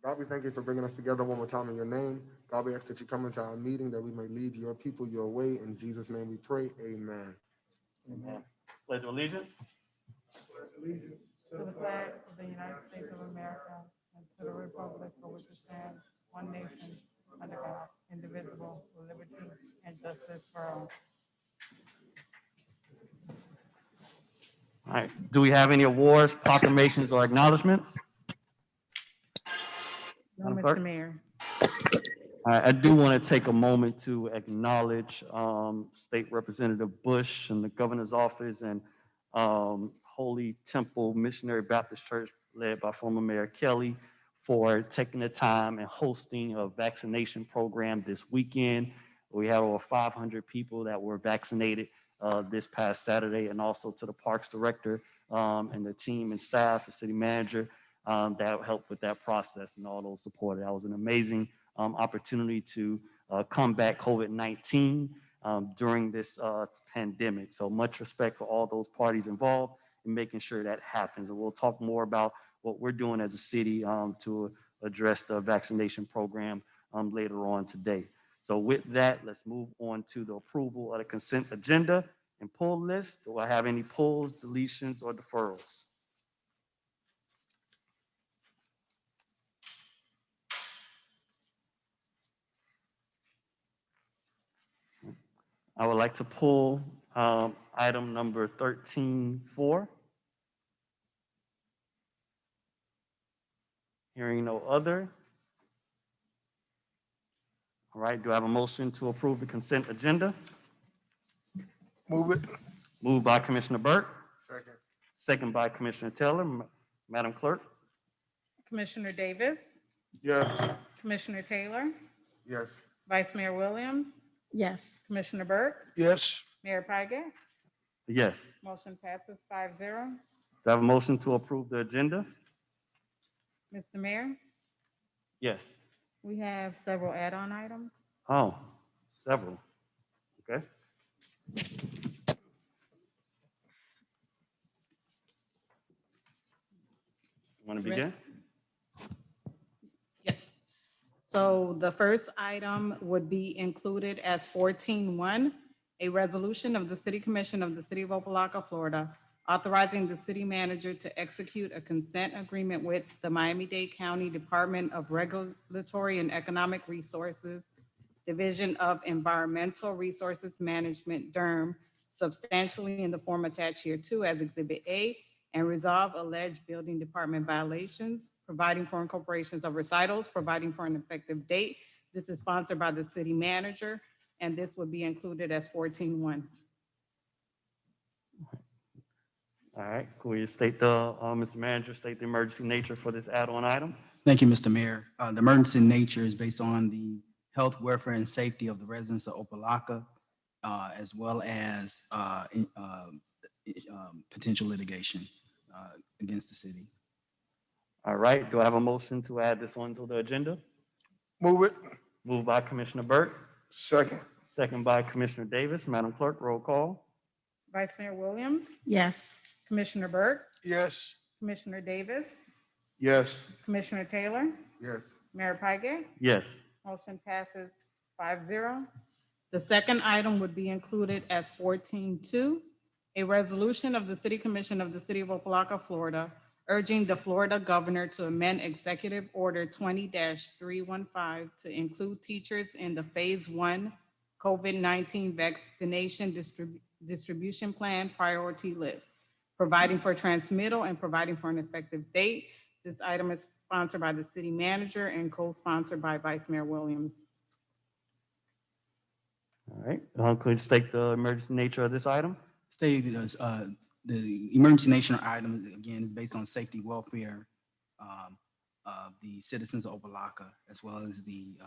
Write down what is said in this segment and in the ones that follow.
God, we thank you for bringing us together one more time in your name. God, we ask that you come into our meeting that we may lead your people your way. In Jesus' name we pray. Amen. Amen. Pledge of allegiance. To the flag of the United States of America and to the republic for which it stands, one nation, under God, indivisible, with liberty and justice for all. All right. Do we have any awards, proclamations, or acknowledgements? No, Madam Mr. Clerk? Mayor. All right, I do want to take a moment to acknowledge State Representative Bush and the governor's office and Holy Temple Missionary Baptist Church, led by former Mayor Kelly, for taking the time and hosting a vaccination program this weekend. We had over 500 people that were vaccinated this past Saturday, and also to the Parks Director and the team and staff, the city manager that helped with that process and all those supported. That was an amazing opportunity to combat COVID-19 during this pandemic. So much respect for all those parties involved in making sure that happens. And we'll talk more about what we're doing as a city to address the vaccination program later on today. So with that, let's move on to the approval of the consent agenda and pull list. Do I have any pulls, deletions, or deferrals? I would like to pull item number 13.4. Hearing no other. All right, do I have a motion to approve the consent agenda? Move it. Moved by Commissioner Burke, Second. second by Commissioner Taylor. Madam Clerk? Commissioner Davis, Yes. Commissioner Taylor, Yes. Vice Mayor Williams, Yes. Commissioner Burke, Yes. Mayor Pike. Yes. Motion passes 5-0. Do I have a motion to approve the agenda? Mr. Mayor, Yes. we have several add-on items. Oh, several. Okay. Want to begin? Yes. So the first item would be included as 14.1, a resolution of the City Commission of the City of Opa-locka, Florida, authorizing the city manager to execute a consent agreement with the Miami-Dade County Department of Regulatory and Economic Resources, Division of Environmental Resources Management, DERM, substantially in the form attached here too as Exhibit A, and resolve alleged building department violations, providing for incorporations of recitals, providing for an effective date. This is sponsored by the city manager, and this would be included as 14.1. All right, could we state the, Mr. Manager, state the emergency nature for this add-on item? Thank you, Mr. Mayor. The emergency nature is based on the health, welfare, and safety of the residents of Opa-locka, as well as potential litigation against the city. All right, do I have a motion to add this one to the agenda? Move it. Moved by Commissioner Burke, Second. second by Commissioner Davis. Madam Clerk, roll call. Vice Mayor Williams, Yes. Commissioner Burke, Yes. Commissioner Davis, Yes. Commissioner Taylor, Yes. Mayor Pike. Yes. Motion passes 5-0. The second item would be included as 14.2, a resolution of the City Commission of the City of Opa-locka, Florida, urging the Florida governor to amend Executive Order 20-315 to include teachers in the Phase 1 COVID-19 vaccination distribution plan priority list, providing for transmittal and providing for an effective date. This item is sponsored by the city manager and co-sponsored by Vice Mayor Williams. All right, could you state the emergency nature of this item? Stated as the emergency nature item, again, is based on safety, welfare of the citizens of Opa-locka, as well as the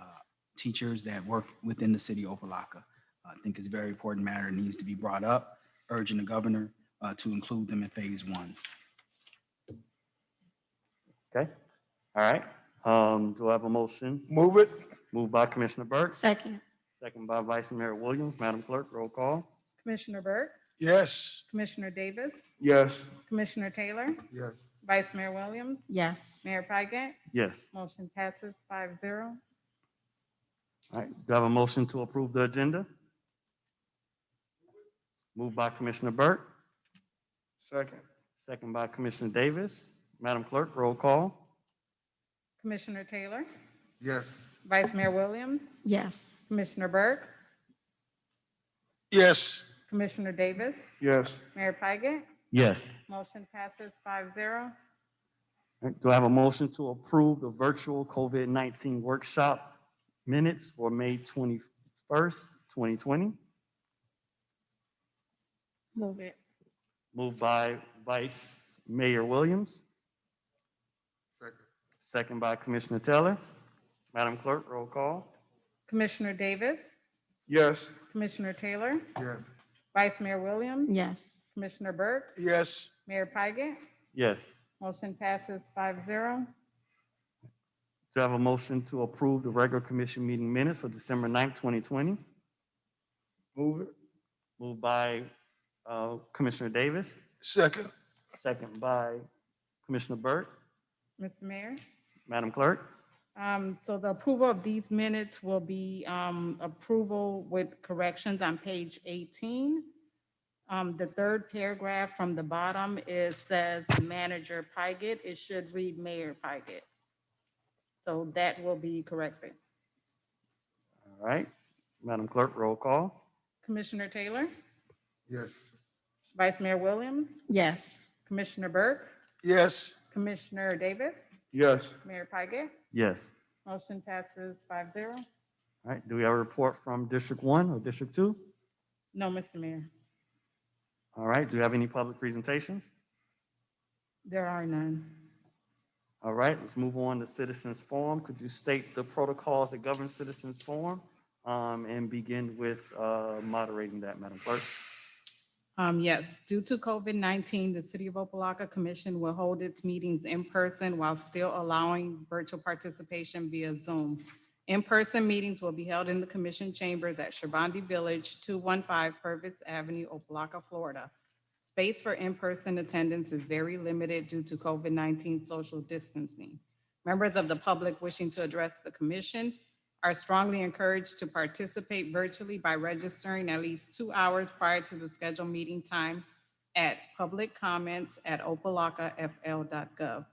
teachers that work within the city of Opa-locka. I think it's a very important matter. It needs to be brought up, urging the governor to include them in Phase 1. Okay, all right. Do I have a motion? Move it. Moved by Commissioner Burke, Second. second by Vice Mayor Williams. Madam Clerk, roll call. Commissioner Burke, Yes. Commissioner Davis, Yes. Commissioner Taylor, Yes. Vice Mayor Williams, Yes. Mayor Pigott. Yes. Motion passes 5-0. All right, do I have a motion to approve the agenda? Moved by Commissioner Burke, Second. second by Commissioner Davis. Madam Clerk, roll call. Commissioner Taylor, Yes. Vice Mayor Williams, Yes. Commissioner Burke, Yes. Commissioner Davis, Yes. Mayor Pigott. Yes. Motion passes 5-0. All right, do I have a motion to approve the virtual COVID-19 workshop minutes for May 21st, 2020? Move it. Moved by Vice Mayor Williams, Second. second by Commissioner Taylor. Madam Clerk, roll call. Commissioner Davis, Yes. Commissioner Taylor, Yes. Vice Mayor Williams, Yes. Commissioner Burke, Yes. Mayor Pigott. Yes. Motion passes 5-0. Do I have a motion to approve the regular commission meeting minutes for December 9th, 2020? Move it. Moved by Commissioner Davis, Second. second by Commissioner Burke. Mr. Mayor. Madam Clerk? So the approval of these minutes will be approval with corrections on page 18. The third paragraph from the bottom says Manager Pigott. It should read Mayor Pigott. So that will be corrected. All right. Madam Clerk, roll call. Commissioner Taylor, Yes. Vice Mayor Williams, Yes. Commissioner Burke, Yes. Commissioner Davis, Yes. Mayor Pigott. Yes. Motion passes 5-0. All right. Do we have a report from District 1 or District 2? No, Mr. Mayor, All right. Do you have any public presentations? there are none. All right. Let's move on to Citizens Forum. Could you state the protocols that govern Citizens Forum and begin with moderating that, Madam Clerk? Yes, due to COVID-19, the City of Opa-locka Commission will hold its meetings in person while still allowing virtual participation via Zoom. In-person meetings will be held in the commission chambers at Shabandi Village, 215 Purvis Avenue, Opa-locka, Florida. Space for in-person attendance is very limited due to COVID-19 social distancing. Members of the public wishing to address the commission are strongly encouraged to participate virtually by registering at least 2 hours prior to the scheduled meeting time at public comments@opalockafl.gov.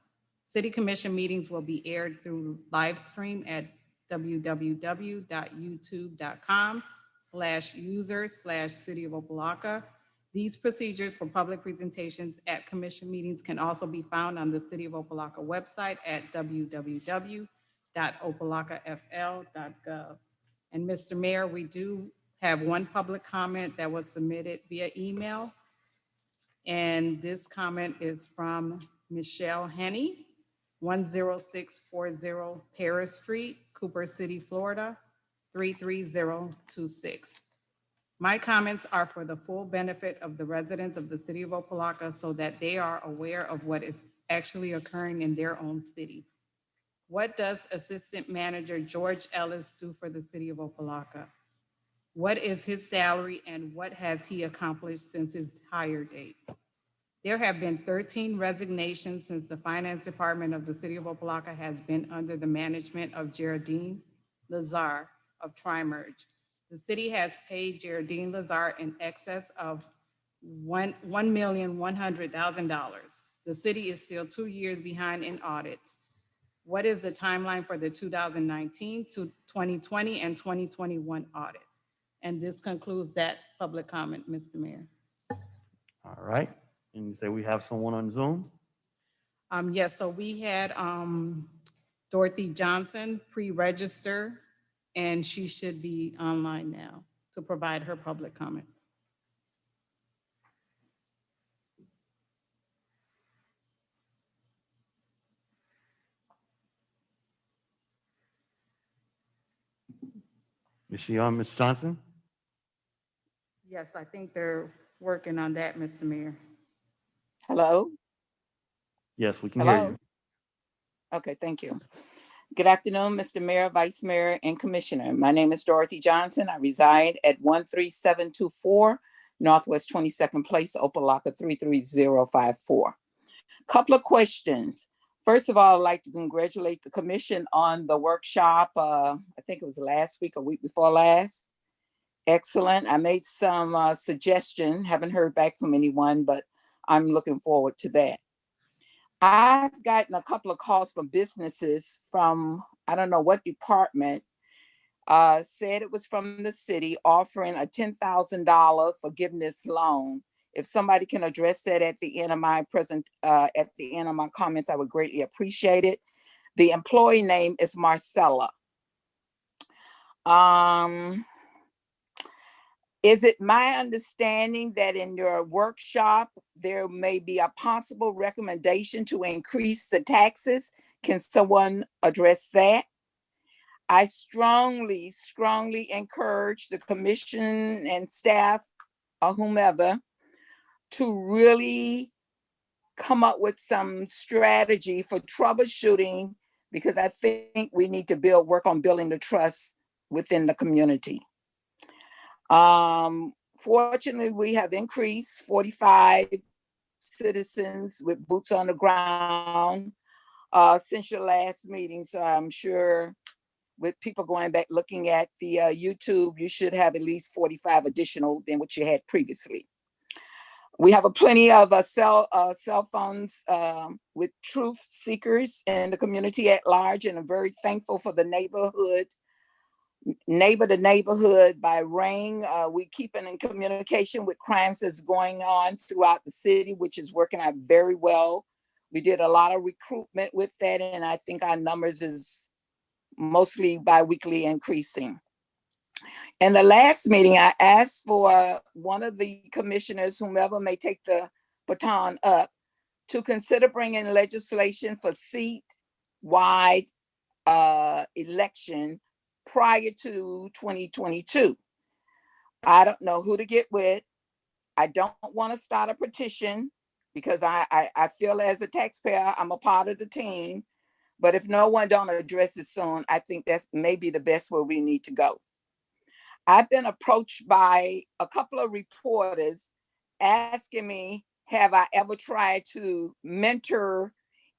City Commission meetings will be aired through live stream at www.youtube.com/user/City of Opa-locka. These procedures for public presentations at commission meetings can also be found on the City of Opa-locka website at www.opalockafl.gov. And Mr. Mayor, we do have one public comment that was submitted via email. And this comment is from Michelle Henney, 10640 Paris Street, Cooper City, Florida, 33026. My comments are for the full benefit of the residents of the City of Opa-locka so that they are aware of what is actually occurring in their own city. What does Assistant Manager George Ellis do for the City of Opa-locka? What is his salary and what has he accomplished since his hire date? There have been 13 resignations since the Finance Department of the City of Opa-locka has been under the management of Geraldine Lazar of Tri-Merge. The city has paid Geraldine Lazar in excess of $1,100,000. The city is still 2 years behind in audits. What is the timeline for the 2019 to 2020 and 2021 audits? And this concludes that public comment, Mr. Mayor. All right. And you say we have someone on Zoom? Yes, so we had Dorothy Johnson pre-register, and she should be online now to provide her public comment. Is she on, Ms. Johnson? Yes, I think they're working on that, Mr. Mayor. Hello? Yes, we can hear Hello? you. Okay, thank you. Good afternoon, Mr. Mayor, Vice Mayor, and Commissioner. My name is Dorothy Johnson. I reside at 13724 Northwest 22nd Place, Opa-locka 33054. Couple of questions. First of all, I'd like to congratulate the commission on the workshop. I think it was last week or week before last. Excellent. I made some suggestion. Haven't heard back from anyone, but I'm looking forward to that. I've gotten a couple of calls from businesses from, I don't know what department, said it was from the city offering a $10,000 forgiveness loan. If somebody can address that at the end of my comments, I would greatly appreciate it. The employee name is Marcella. Is it my understanding that in your workshop, there may be a possible recommendation to increase the taxes? Can someone address that? I strongly, strongly encourage the commission and staff or whomever to really come up with some strategy for troubleshooting, because I think we need to work on building the trust within the community. Fortunately, we have increased 45 citizens with boots on the ground since your last meeting. So I'm sure with people going back looking at the YouTube, you should have at least 45 additional than what you had previously. We have a plenty of cell phones with truth seekers in the community at large, and I'm very thankful for the neighbor to neighborhood by ring. We keep in communication with crimes that's going on throughout the city, which is working out very well. We did a lot of recruitment with that, and I think our numbers is mostly bi-weekly increasing. In the last meeting, I asked for one of the commissioners, whomever may take the baton up, to consider bringing legislation for seat-wide election prior to 2022. I don't know who to get with. I don't want to start a petition because I feel as a taxpayer, I'm a part of the team. But if no one don't address it soon, I think that's maybe the best where we need to go. I've been approached by a couple of reporters asking me, have I ever tried to mentor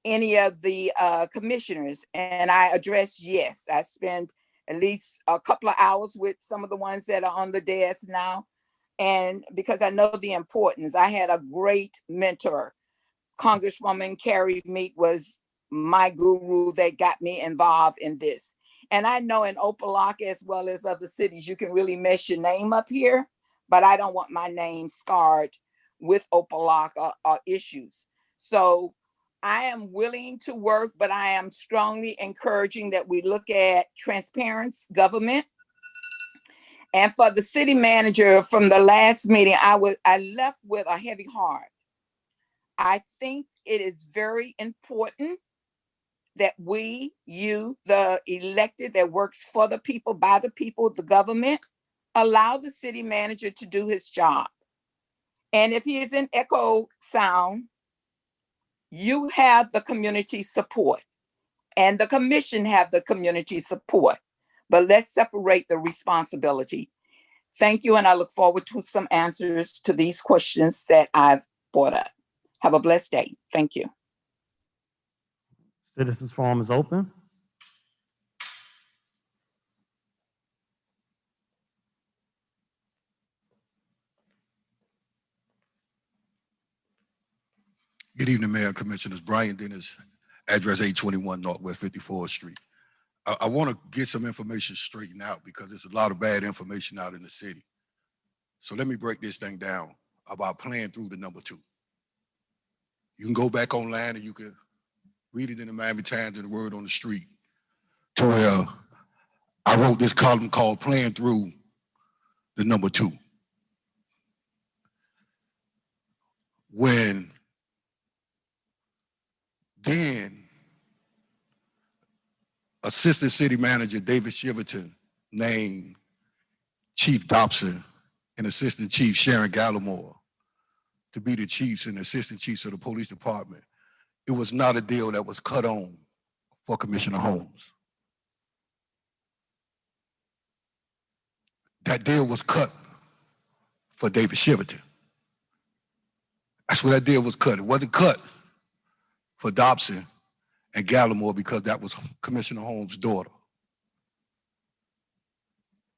any of the commissioners? And I addressed yes. I spent at least a couple of hours with some of the ones that are on the desk now. And because I know the importance, I had a great mentor. Congresswoman Carrie Meek was my guru that got me involved in this. And I know in Opa-locka as well as other cities, you can really mess your name up here, but I don't want my name scarred with Opa-locka or issues. So I am willing to work, but I am strongly encouraging that we look at transparent government. And for the city manager from the last meeting, I left with a heavy heart. I think it is very important that you, the elected that works for the people, by the people, the government, allow the city manager to do his job. And if he is in echo sound, you have the community support and the commission have the community support, but let's separate the responsibility. Thank you. And I look forward to some answers to these questions that I've brought up. Have a blessed day. Thank you. Citizens Forum is open. Good evening, Mayor and Commissioners. Brian Dennis, address 821 Northwest 54th Street. I want to get some information straightened out because there's a lot of bad information out in the city. So let me break this thing down about playing through the number 2. You can go back online and you can read it in the Miami Times and the Word on the Street, to where I wrote this column called Playing Through the Number 2. When then Assistant City Manager David Shiverton named Chief Dobson and Assistant Chief Sharon Gallimore to be the chiefs and assistant chiefs of the police department, it was not a deal that was cut on for Commissioner Holmes. That deal was cut for David Shiverton. That's what I did, was cut. It wasn't cut for Dobson and Gallimore because that was Commissioner Holmes' daughter.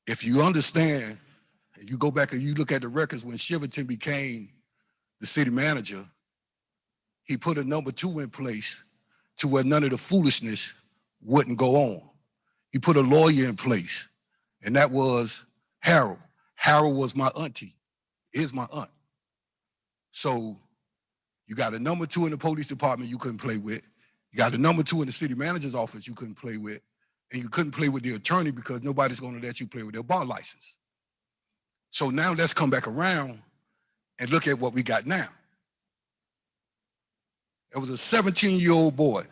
If you understand, and you go back and you look at the records when Shiverton became the city manager, he put a number 2 in place to where none of the foolishness wouldn't go on. He put a lawyer in place, and that was Harold. Harold was my auntie, is my aunt. So you got a number 2 in the police department you couldn't play with. You got a number 2 in the city manager's office you couldn't play with. And you couldn't play with the attorney because nobody's going to let you play with their bar license. So now let's come back around and look at what we got now. It was a 17-year-old boy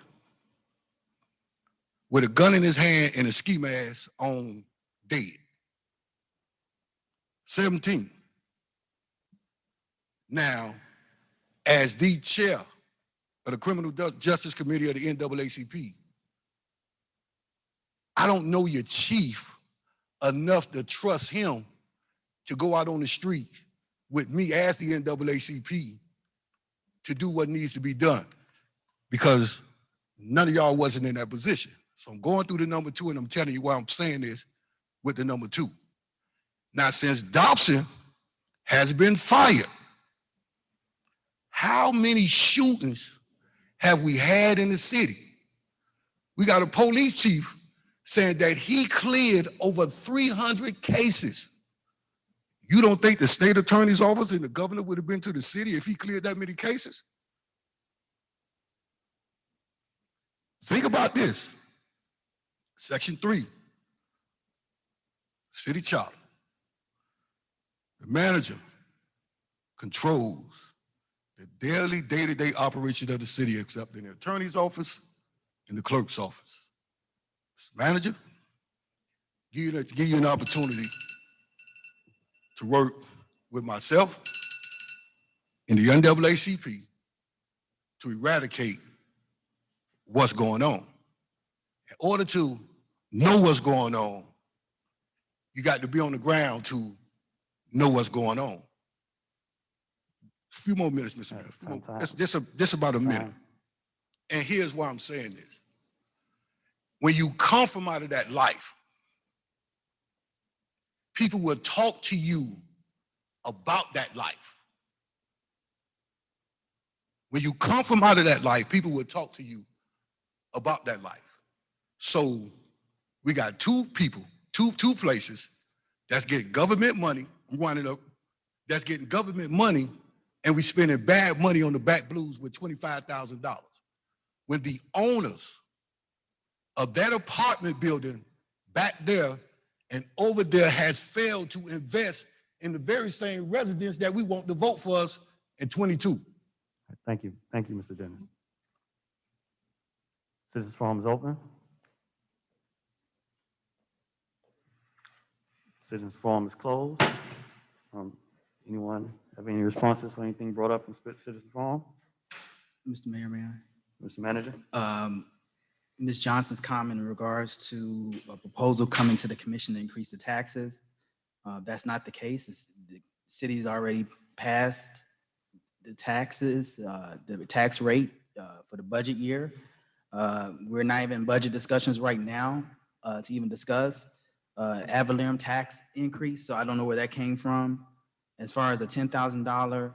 with a gun in his hand and a ski mask on, dead. 17. Now, as the chair of the Criminal Justice Committee of the NAACP, I don't know your chief enough to trust him to go out on the street with me as the NAACP to do what needs to be done, because none of y'all wasn't in that position. So I'm going through the number 2, and I'm telling you why I'm saying this with the number 2. Now, since Dobson has been fired, how many shootings have we had in the city? We got a police chief saying that he cleared over 300 cases. You don't think the state attorney's office and the governor would have been to the city if he cleared that many cases? Think about this. Section 3, city charter. The manager controls the daily, day-to-day operation of the city, except in the attorney's office and the clerk's office. Mr. Manager, give you an opportunity to work with myself and the NAACP to eradicate what's going on. In order to know what's going on, you got to be on the ground to know what's going on. A few more minutes, Mr. Mayor. Just about a minute. And here's why I'm saying this. When you come from out of that life, people will talk to you about that life. When you come from out of that life, people will talk to you about that life. So we got 2 people, two places that's getting government money. I'm winding up. That's getting government money, and we spending bad money on the back blues with $25,000. When the owners of that apartment building back there and over there has failed to invest in the very same residents that we want to vote for us in 22. Thank you. Thank you, Mr. Dennis. Citizens Forum is open. Citizens Forum is closed. Anyone have any responses for anything brought up in Citizens Forum? Mr. Mayor, may I? Mr. Manager? Ms. Johnson's comment in regards to a proposal coming to the commission to increase the taxes. That's not the case. The city's already passed the taxes, the tax rate for the budget year. We're not even in budget discussions right now to even discuss ad valorem tax increase. So I don't know where that came from. As far as a $10,000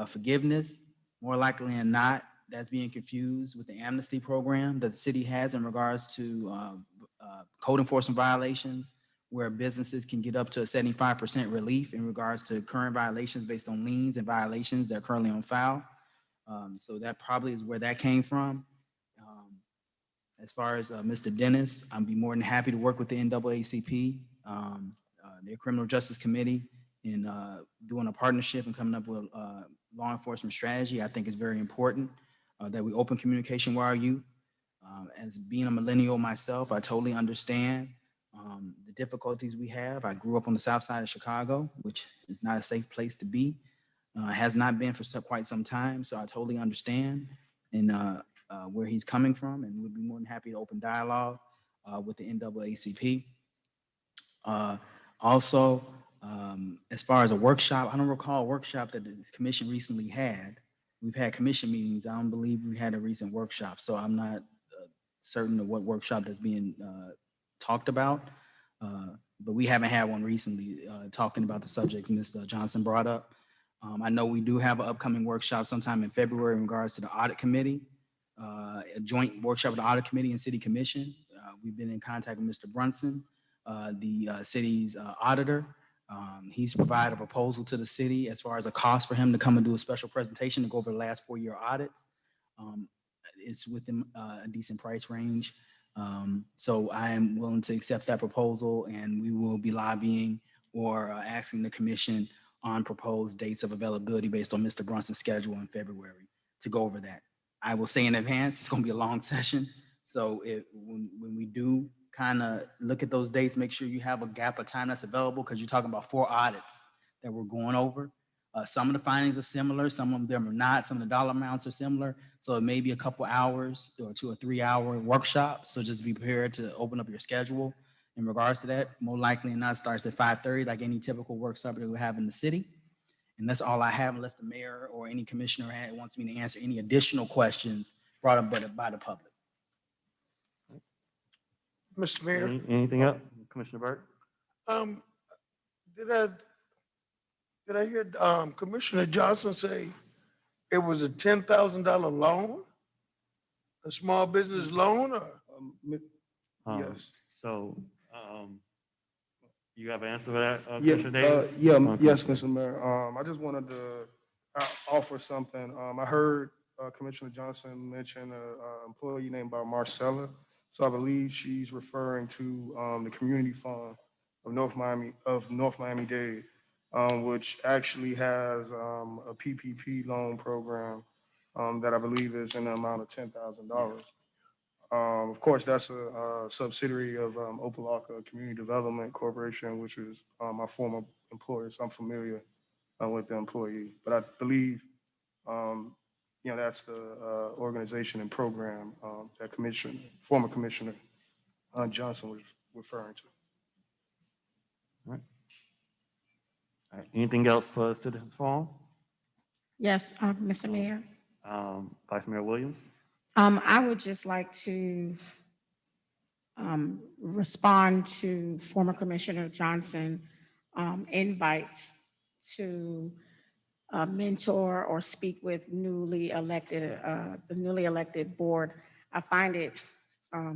forgiveness, more likely than not, that's being confused with the amnesty program that the city has in regards to code enforcement violations, where businesses can get up to a 75% relief in regards to current violations based on liens and violations that are currently on file. So that probably is where that came from. As far as Mr. Dennis, I'd be more than happy to work with the NAACP, their Criminal Justice Committee, in doing a partnership and coming up with a law enforcement strategy. I think it's very important that we open communication with our youth. As being a millennial myself, I totally understand the difficulties we have. I grew up on the south side of Chicago, which is not a safe place to be. Has not been for quite some time, so I totally understand and where he's coming from, and we'd be more than happy to open dialogue with the NAACP. Also, As far as a workshop, I don't recall a workshop that this commission recently had. We've had commission meetings. I don't believe we had a recent workshop, so I'm not certain of what workshop that's being talked about. But we haven't had one recently talking about the subjects Ms. Johnson brought up. I know we do have an upcoming workshop sometime in February in regards to the audit committee, a joint workshop with the audit committee and city commission. We've been in contact with Mr. Brunson, the city's auditor. He's provided a proposal to the city as far as a cost for him to come and do a special presentation to go over the last 4-year audits. It's within a decent price range. So I am willing to accept that proposal, and we will be lobbying or asking the commission on proposed dates of availability based on Mr. Brunson's schedule in February to go over that. I will say in advance, it's going to be a long session. So when we do kind of look at those dates, make sure you have a gap of time that's available, because you're talking about 4 audits that we're going over. Some of the findings are similar, some of them are not, some of the dollar amounts are similar. So it may be a couple hours or 2 or 3 hour workshop. So just be prepared to open up your schedule in regards to that. More likely than not, starts at 5:30, like any typical workshop that we have in the city. And that's all I have, unless the mayor or any commissioner wants me to answer any additional questions brought up by the public. Mr. Mayor, Anything else, Commissioner Burke? did I hear Commissioner Johnson say it was a $10,000 loan? A small business loan or? Yes. So, you have an answer for that, Yeah, Commissioner Davis? Okay. yes, Mr. Mayor. I just wanted to offer something. I heard Commissioner Johnson mention an employee named by Marcella. So I believe she's referring to the community fund of North Miami-Dade, which actually has a PPP loan program that I believe is in the amount of $10,000. Of course, that's a subsidiary of Opa-locka Community Development Corporation, which is my former employer, so I'm familiar with the employee. But I believe, that's the organization and program that former Commissioner Johnson was referring to. All right. All right. Anything else for Citizens Forum? Yes, Mr. Mayor. Vice Mayor Williams? I would just like to respond to former Commissioner Johnson invite to mentor or speak with the newly elected board. I find it, I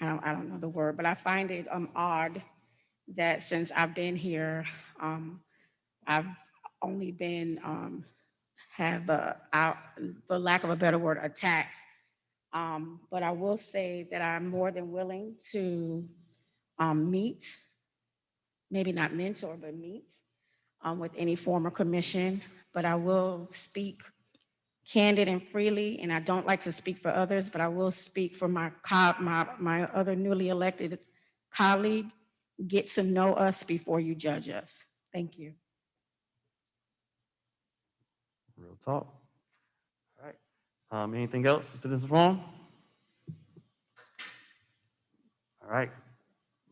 don't know the word, but I find it odd that since I've been here, I've only been for lack of a better word, attacked. But I will say that I'm more than willing to meet, maybe not mentor, but meet with any former commission. But I will speak candid and freely, and I don't like to speak for others, but I will speak for my other newly elected colleague. Get to know us before you judge us. Thank you. Real talk. All right. Anything else, Citizens Forum? All right.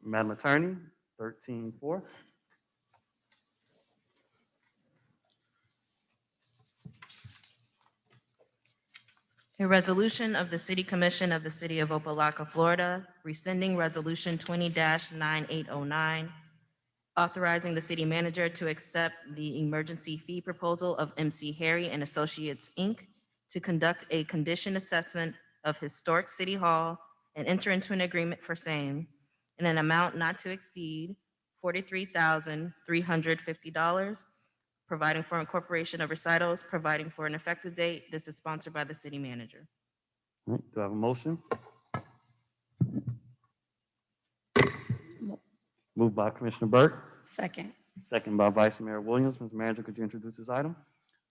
Madam Attorney, 13-4. A resolution of the City Commission of the City of Opa-locka, Florida, rescinding Resolution 20-9809, authorizing the city manager to accept the emergency fee proposal of MC Harry and Associates, Inc. to conduct a condition assessment of historic City Hall and enter into an agreement for same in an amount not to exceed $43,350, providing for incorporation of recitals, providing for an effective date. This is sponsored by the city manager. All right. Do I have a motion? Moved by Commissioner Burke, Second. second by Vice Mayor Williams. Mr. Manager, could you introduce this item?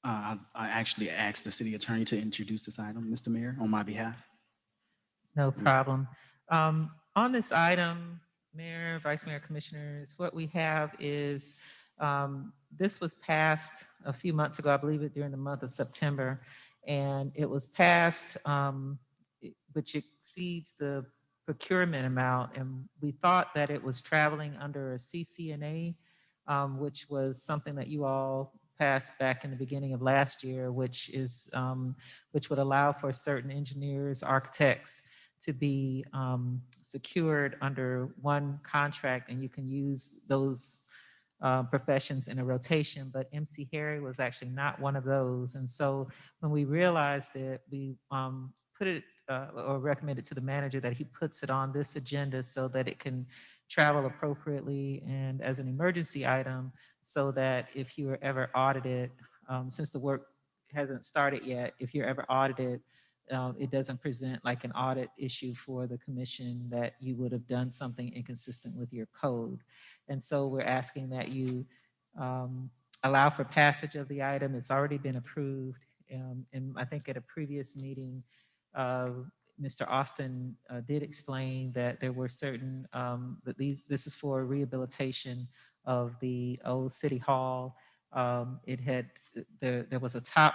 I actually asked the city attorney to introduce this item, Mr. Mayor, on my behalf. No problem. On this item, Mayor, Vice Mayor, Commissioners, what we have is this was passed a few months ago, I believe it during the month of September, and it was passed, which exceeds the procurement amount, and we thought that it was traveling under a CCNA, which was something that you all passed back in the beginning of last year, which would allow for certain engineers, architects to be secured under one contract, and you can use those professions in a rotation, but MC Harry was actually not one of those. And so when we realized it, we put it or recommended to the manager that he puts it on this agenda so that it can travel appropriately and as an emergency item, so that if you are ever audited, since the work hasn't started yet, if you're ever audited, it doesn't present like an audit issue for the commission that you would have done something inconsistent with your code. And so we're asking that you allow for passage of the item. It's already been approved. And I think at a previous meeting, Mr. Austin did explain that there were certain, this is for rehabilitation of the old city hall. There was a top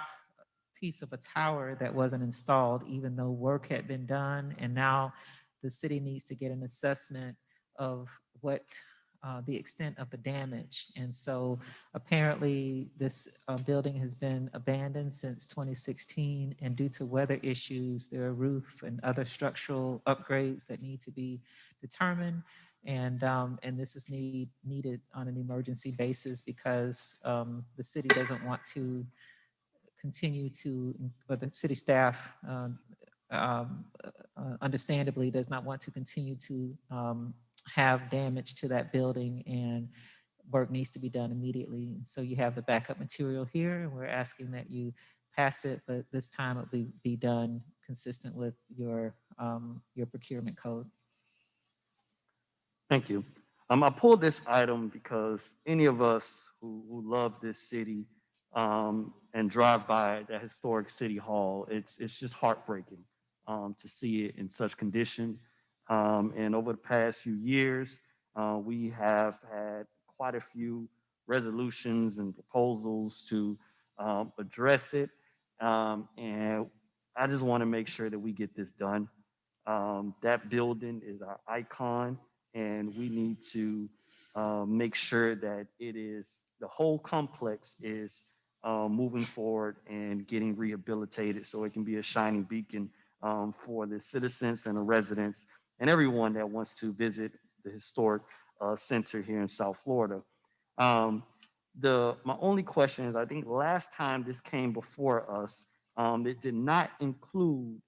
piece of a tower that wasn't installed, even though work had been done. And now the city needs to get an assessment of what the extent of the damage. And so apparently this building has been abandoned since 2016, and due to weather issues, there are roof and other structural upgrades that need to be determined. And this is needed on an emergency basis because the city doesn't want to continue to, or the city staff understandably does not want to continue to have damage to that building, and work needs to be done immediately. So you have the backup material here, and we're asking that you pass it, but this time it will be done consistent with your procurement code. Thank you. I pulled this item because any of us who love this city and drive by the historic city hall, it's just heartbreaking to see it in such condition. And over the past few years, we have had quite a few resolutions and proposals to address it. And I just want to make sure that we get this done. That building is our icon, and we need to make sure that the whole complex is moving forward and getting rehabilitated so it can be a shining beacon for the citizens and the residents and everyone that wants to visit the historic center here in South Florida. My only question is, I think last time this came before us, it did not include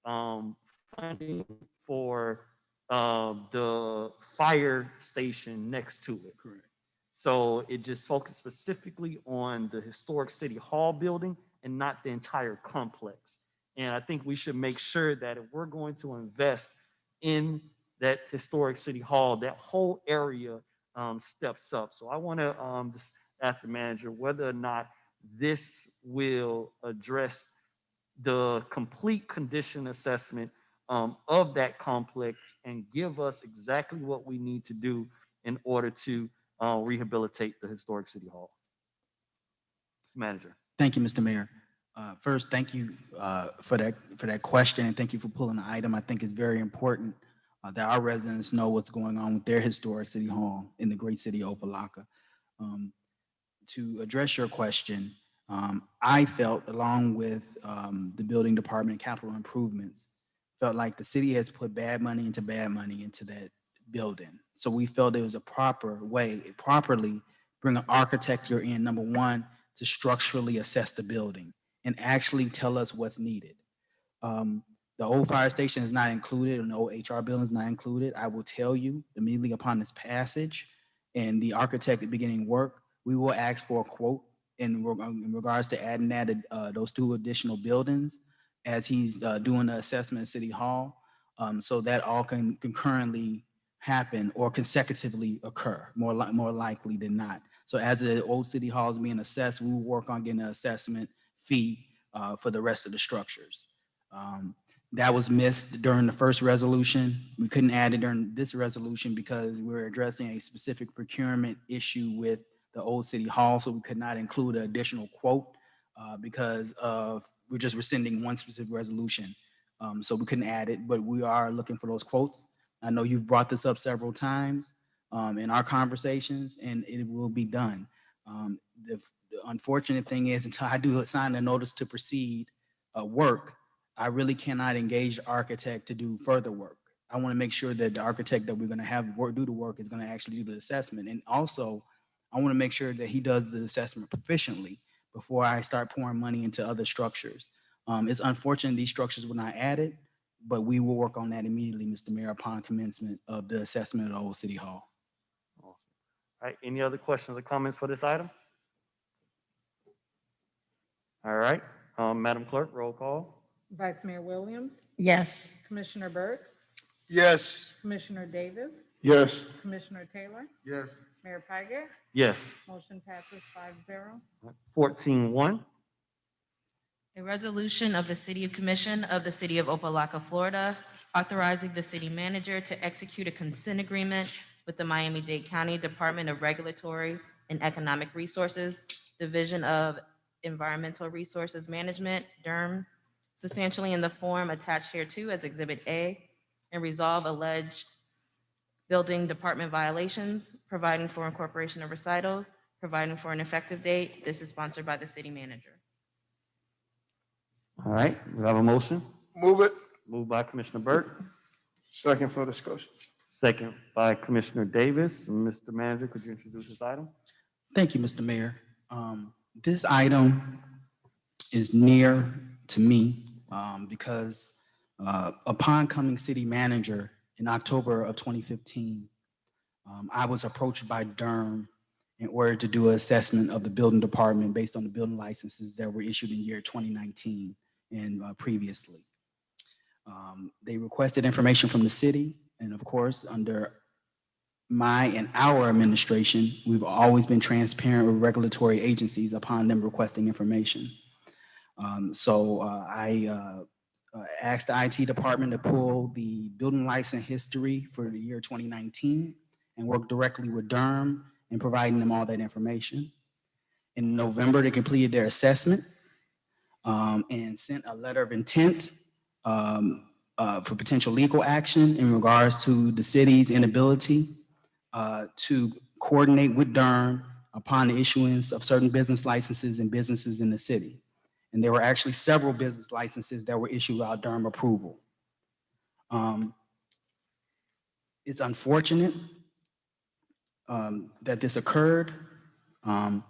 funding for the fire station next to it. Correct. So it just focused specifically on the historic city hall building and not the entire complex. And I think we should make sure that if we're going to invest in that historic city hall, that whole area steps up. So I want to just ask the manager whether or not this will address the complete condition assessment of that complex and give us exactly what we need to do in order to rehabilitate the historic city hall. Manager. Thank you, Mr. Mayor. First, thank you for that question, and thank you for pulling the item. I think it's very important that our residents know what's going on with their historic city hall in the great city of Opa-locka. To address your question, I felt, along with the building department capital improvements, felt like the city has put bad money into that building. So we felt it was a proper way, properly bring an architect in, number one, to structurally assess the building and actually tell us what's needed. The old fire station is not included, and the old HR building is not included. I will tell you immediately upon this passage and the architect beginning work, we will ask for a quote in regards to adding those two additional buildings as he's doing the assessment at City Hall, so that all can concurrently happen or consecutively occur, more likely than not. So as the old City Hall is being assessed, we will work on getting an assessment fee for the rest of the structures. That was missed during the first resolution. We couldn't add it during this resolution because we're addressing a specific procurement issue with the old City Hall, so we could not include an additional quote because we're just rescinding one specific resolution. So we couldn't add it, but we are looking for those quotes. I know you've brought this up several times in our conversations, and it will be done. The unfortunate thing is, until I do sign a notice to proceed work, I really cannot engage the architect to do further work. I want to make sure that the architect that we're going to have do the work is going to actually do the assessment. And also, I want to make sure that he does the assessment proficiently before I start pouring money into other structures. It's unfortunate these structures were not added, but we will work on that immediately, Mr. Mayor, upon commencement of the assessment of the old City Hall. All right, any other questions or comments for this item? All right, Madam Clerk, roll call. Vice Mayor Williams, Yes. Commissioner Burke, Yes. Commissioner Davis, Yes. Commissioner Taylor, Yes. Mayor Piker. Yes. Motion passes 5-0. 14-1. A resolution of the City Commission of the City of Opa-locka, Florida, authorizing the city manager to execute a consent agreement with the Miami-Dade County Department of Regulatory and Economic Resources, Division of Environmental Resources Management, DERM, substantially in the form attached hereto as Exhibit A, and resolve alleged building department violations, providing for incorporation of recitals, providing for an effective date. This is sponsored by the city manager. All right, we have a motion. Move it. Moved by Commissioner Burke, Second for discussion. second by Commissioner Davis. Mr. Manager, could you introduce this item? Thank you, Mr. Mayor. This item is near to me because upon coming city manager in October of 2015, I was approached by DERM in order to do an assessment of the building department based on the building licenses that were issued in year 2019 and previously. They requested information from the city, and of course, under my and our administration, we've always been transparent with regulatory agencies upon them requesting information. So I asked the IT department to pull the building license history for the year 2019 and work directly with DERM in providing them all that information. In November, they completed their assessment and sent a letter of intent for potential legal action in regards to the city's inability to coordinate with DERM upon the issuance of certain business licenses and businesses in the city. And there were actually several business licenses that were issued without DERM approval. It's unfortunate that this occurred. I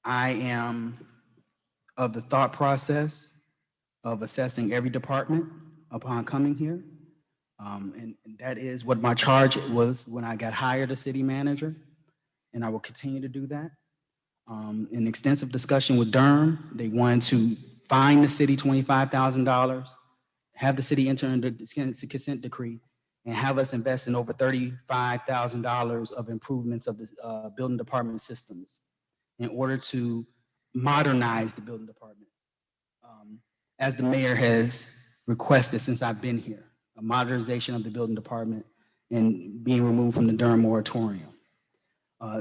am of the thought process of assessing every department upon coming here. And that is what my charge was when I got hired as city manager, and I will continue to do that. In extensive discussion with DERM, they wanted to fine the city $25,000, have the city enter into the consent decree, and have us invest in over $35,000 of improvements of the building department systems in order to modernize the building department. As the mayor has requested since I've been here, a modernization of the building department and being removed from the DERM moratorium.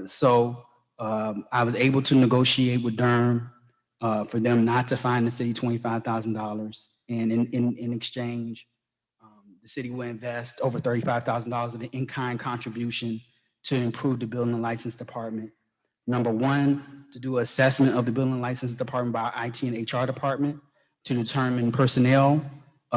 So I was able to negotiate with DERM for them not to fine the city $25,000. And in exchange, the city will invest over $35,000 of an in-kind contribution to improve the building and license department. Number one, to do assessment of the building and license department by IT and HR department to determine personnel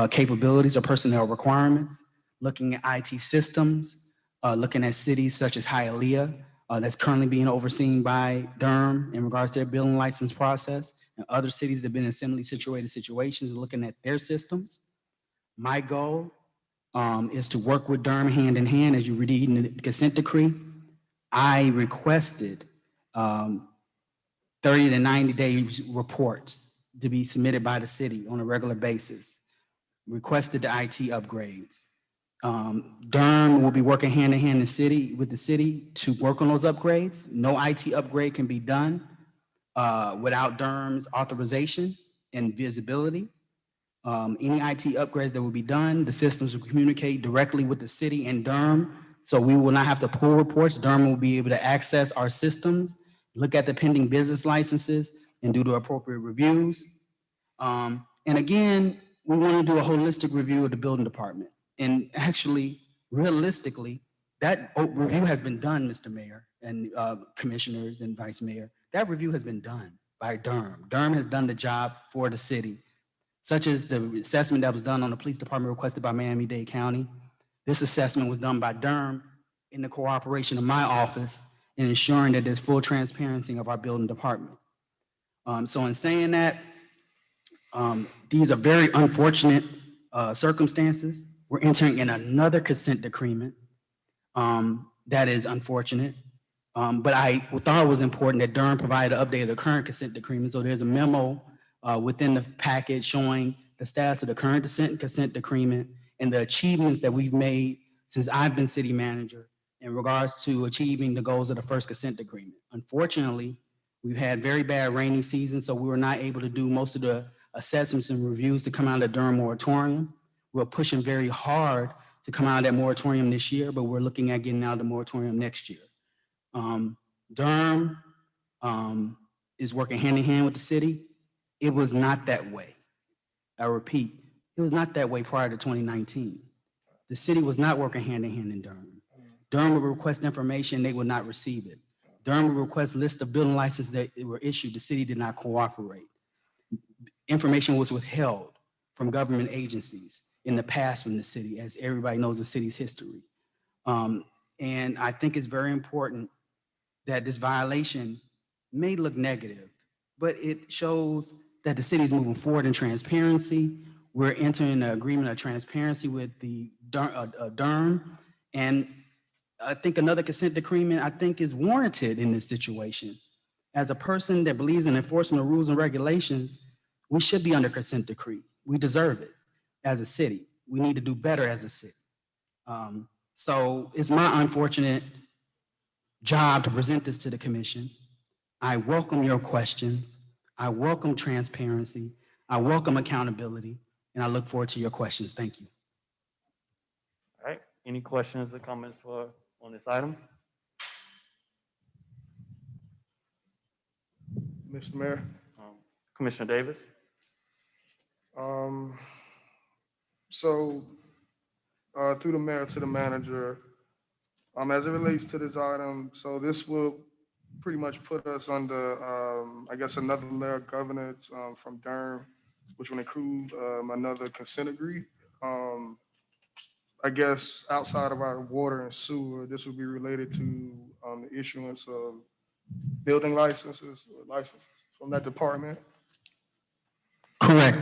capabilities or personnel requirements, looking at IT systems, looking at cities such as Hialeah, that's currently being overseen by DERM in regards to their building license process, and other cities that have been in similarly situated situations, looking at their systems. My goal is to work with DERM hand in hand. As you read in the consent decree, I requested 30 to 90 day reports to be submitted by the city on a regular basis, requested the IT upgrades. DERM will be working hand in hand with the city to work on those upgrades. No IT upgrade can be done without DERM's authorization and visibility. Any IT upgrades that will be done, the systems will communicate directly with the city and DERM, so we will not have to pull reports. DERM will be able to access our systems, look at the pending business licenses, and do the appropriate reviews. And again, we want to do a holistic review of the building department. And actually, realistically, that review has been done, Mr. Mayor and commissioners and vice mayor. That review has been done by Durham. Durham has done the job for the city, such as the assessment that was done on the police department requested by Miami-Dade County. This assessment was done by Durham in the cooperation of my office in ensuring that there's full transparency of our building department. So in saying that, these are very unfortunate circumstances. We're entering in another consent decrement that is unfortunate. But I thought it was important that Durham provided an update of the current consent decrement. So there's a memo within the package showing the status of the current consent decrement and the achievements that we've made since I've been city manager in regards to achieving the goals of the first consent agreement. Unfortunately, we've had very bad rainy season, so we were not able to do most of the assessments and reviews to come out of the Durham moratorium. We're pushing very hard to come out of that moratorium this year, but we're looking at getting out of the moratorium next year. Durham is working hand in hand with the city. It was not that way. I repeat, it was not that way prior to 2019. The city was not working hand in hand in Durham. Durham would request information, they would not receive it. Durham would request lists of building licenses that were issued, the city did not cooperate. Information was withheld from government agencies in the past from the city, as everybody knows the city's history. And I think it's very important that this violation may look negative, but it shows that the city is moving forward in transparency. We're entering an agreement of transparency with the Durham. And I think another consent decrement, I think, is warranted in this situation. As a person that believes in enforcement of rules and regulations, we should be under consent decree. We deserve it as a city. We need to do better as a city. So it's my unfortunate job to present this to the commission. I welcome your questions. I welcome transparency. I welcome accountability, and I look forward to your questions. Thank you. All right, any questions or comments on this item? Mr. Mayor. Commissioner Davis? So through the mayor to the manager, as it relates to this item, so this will pretty much put us under, I guess, another layer of governance from Durham, which will include another consent decree. I guess outside of our water and sewer, this would be related to the issuance of building licenses from that department. Correct,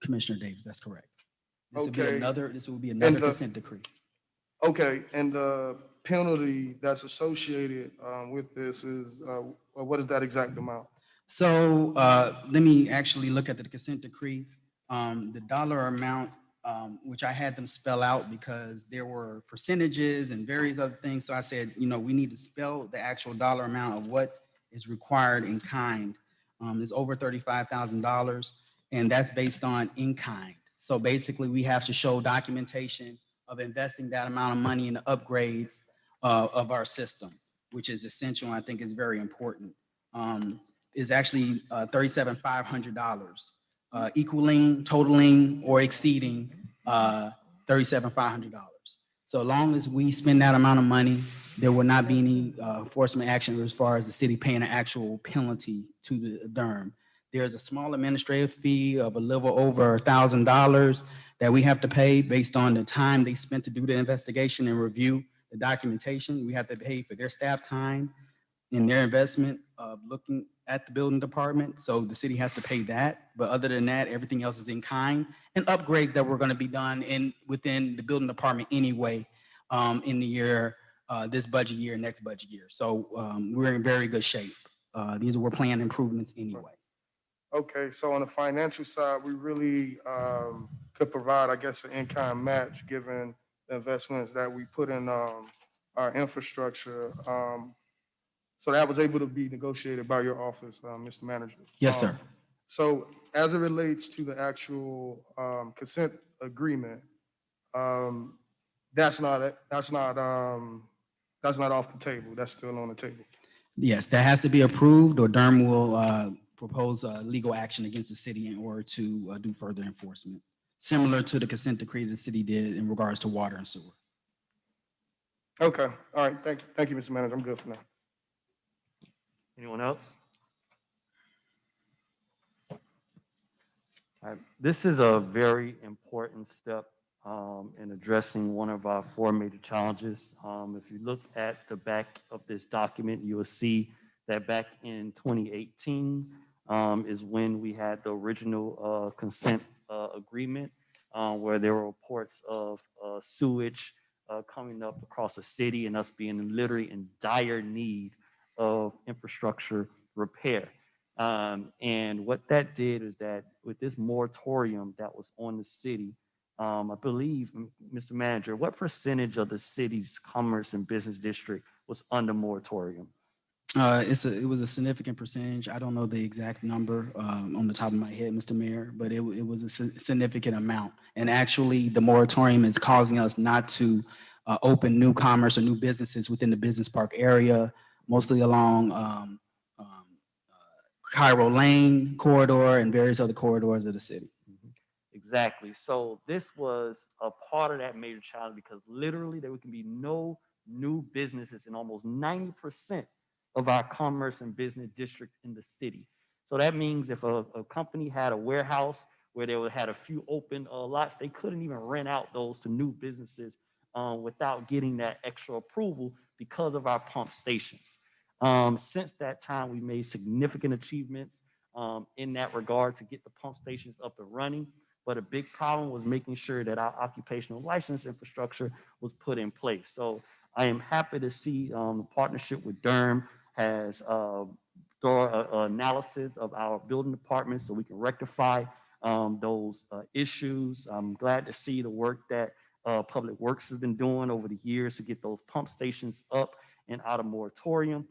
Commissioner Davis, that's correct. This will be Okay. another consent decree. Okay, and the penalty that's associated with this is, what is that exact amount? So let me actually look at the consent decree. The dollar amount, which I had them spell out because there were percentages and various other things. So I said, we need to spell the actual dollar amount of what is required in kind. Is over $35,000, and that's based on in kind. So basically, we have to show documentation of investing that amount of money in the upgrades of our system, which is essential and I think is very important. Is actually $37,500, totaling, or exceeding $37,500. So long as we spend that amount of money, there will not be any enforcement action as far as the city paying an actual penalty to the Durham. There's a small administrative fee of a little over $1,000 that we have to pay based on the time they spent to do the investigation and review the documentation. We have to pay for their staff time and their investment of looking at the building department. So the city has to pay that. But other than that, everything else is in kind and upgrades that were going to be done within the building department anyway in the year, this budget year, next budget year. So we're in very good shape. These were planned improvements anyway. Okay, so on the financial side, we really could provide, I guess, an in-kind match given the investments that we put in our infrastructure. So that was able to be negotiated by your office, Mr. Manager. Yes, sir. So as it relates to the actual consent agreement, that's not off the table. That's still on the table. Yes, that has to be approved, or Durham will propose legal action against the city in order to do further enforcement, similar to the consent decree the city did in regards to water and sewer. Okay, all right, thank you, Mr. Manager, I'm good for now. Anyone else? All right, this is a very important step in addressing one of our four major challenges. If you look at the back of this document, you will see that back in 2018 is when we had the original consent agreement where there were reports of sewage coming up across the city and us being literally in dire need of infrastructure repair. And what that did is that with this moratorium that was on the city, I believe, Mr. Manager, what percentage of the city's commerce and business district was under moratorium? It was a significant percentage. I don't know the exact number on the top of my head, Mr. Mayor, but it was a significant amount. And actually, the moratorium is causing us not to open new commerce or new businesses within the business park area, mostly along Cairo Lane corridor and various other corridors of the city. Exactly. So this was a part of that major challenge because literally there can be no new businesses in almost 90% of our commerce and business district in the city. So that means if a company had a warehouse where they would had a few open lots, they couldn't even rent out those to new businesses without getting that extra approval because of our pump stations. Since that time, we made significant achievements in that regard to get the pump stations up and running. But a big problem was making sure that our occupational license infrastructure was put in place. So I am happy to see the partnership with Durham has thorough analysis of our building department so we can rectify those issues. I'm glad to see the work that Public Works has been doing over the years to get those pump stations up and out of moratorium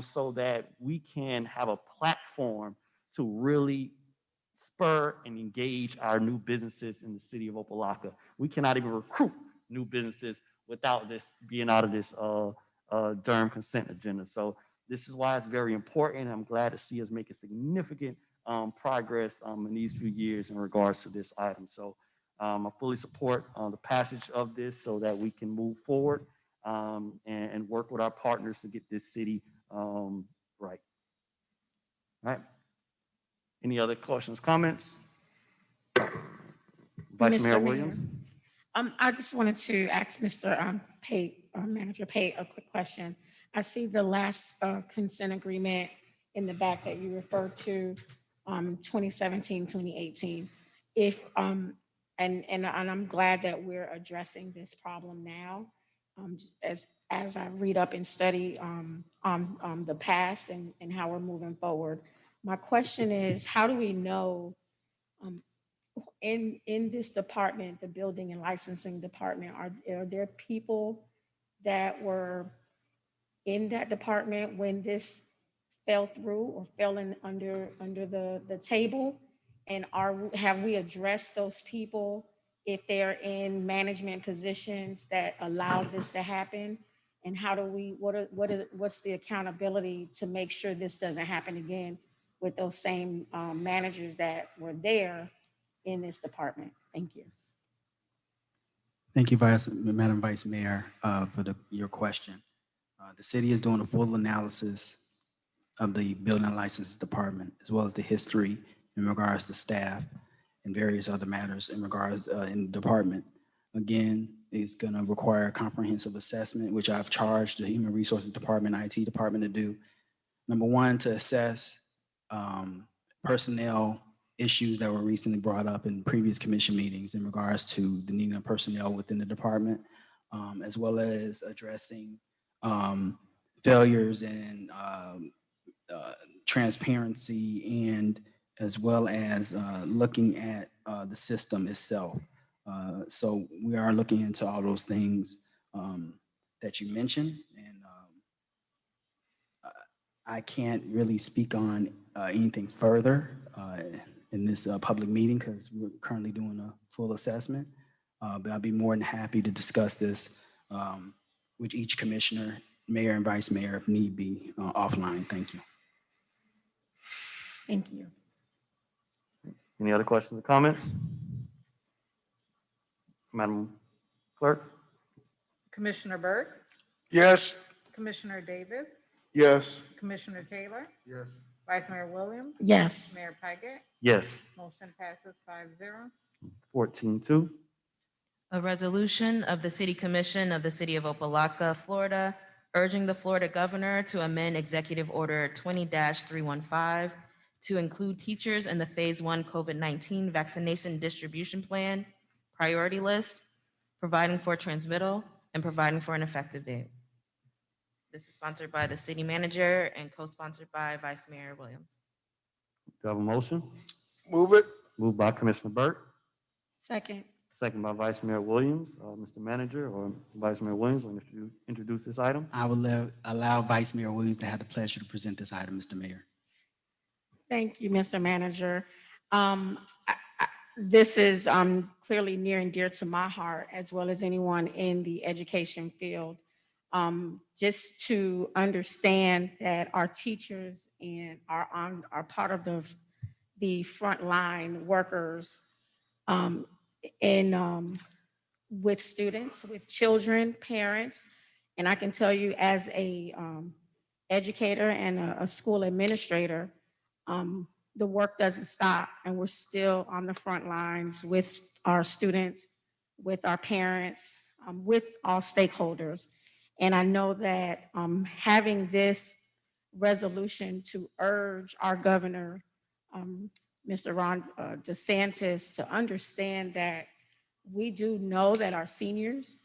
so that we can have a platform to really spur and engage our new businesses in the city of Opa-locka. We cannot even recruit new businesses without this being out of this Durham consent agenda. So this is why it's very important. I'm glad to see us making significant progress in these few years in regards to this item. So I fully support the passage of this so that we can move forward and work with our partners to get this city right. All right. Any other questions, comments? Vice Mayor Mr. Williams. I just wanted to ask Mr. Manager Pate a quick question. I see the last consent agreement in the back that you referred to, 2017, 2018. If and I'm glad that we're addressing this problem now. As I read up and study on the past and how we're moving forward. My question is, how do we know in this department, the building and licensing department, are there people that were in that department when this fell through or fell in under the table? And have we addressed those people if they're in management positions that allowed this to happen? And how do we, what's the accountability to make sure this doesn't happen again with those same managers that were there in this department? Thank you. Thank you, Madam Vice Mayor, for your question. The city is doing a full analysis of the building and licenses department, as well as the history in regards to staff and various other matters in regards in the department. Again, it's going to require a comprehensive assessment, which I've charged the Human Resources Department, IT department to do. Number one, to assess personnel issues that were recently brought up in previous commission meetings in regards to the need of personnel within the department, as well as addressing failures in transparency, and as well as looking at the system itself. So we are looking into all those things that you mentioned, and I can't really speak on anything further in this public meeting because we're currently doing a full assessment, but I'll be more than happy to discuss this with each commissioner, mayor and vice mayor if need be offline. Thank you. Thank you. Any other questions or comments? Madam Clerk? Commissioner Burke, Yes. Commissioner Davis, Yes. Commissioner Taylor, Yes. Vice Mayor Williams, Yes. Mayor Pikett. Yes. Motion passes 5-0. 14-2. A resolution of the City Commission of the City of Opa-locka, Florida, urging the Florida Governor to amend Executive Order 20-315 to include teachers in the Phase 1 COVID-19 vaccination distribution plan priority list, providing for transmittal, and providing for an effective date. This is sponsored by the City Manager and co-sponsored by Vice Mayor Williams. Do I have a motion? Move it. Moved by Commissioner Burke, Second. second by Vice Mayor Williams. Mr. Manager or Vice Mayor Williams, will you introduce this item? I will allow Vice Mayor Williams to have the pleasure to present this item, Mr. Mayor. Thank you, Mr. Manager. This is clearly near and dear to my heart, as well as anyone in the education field. Just to understand that our teachers and are part of the frontline workers with students, with children, parents. And I can tell you as a educator and a school administrator, the work doesn't stop, and we're still on the front lines with our students, with our parents, with all stakeholders. And I know that having this resolution to urge our governor, Mr. Ron DeSantis, to understand that we do know that our seniors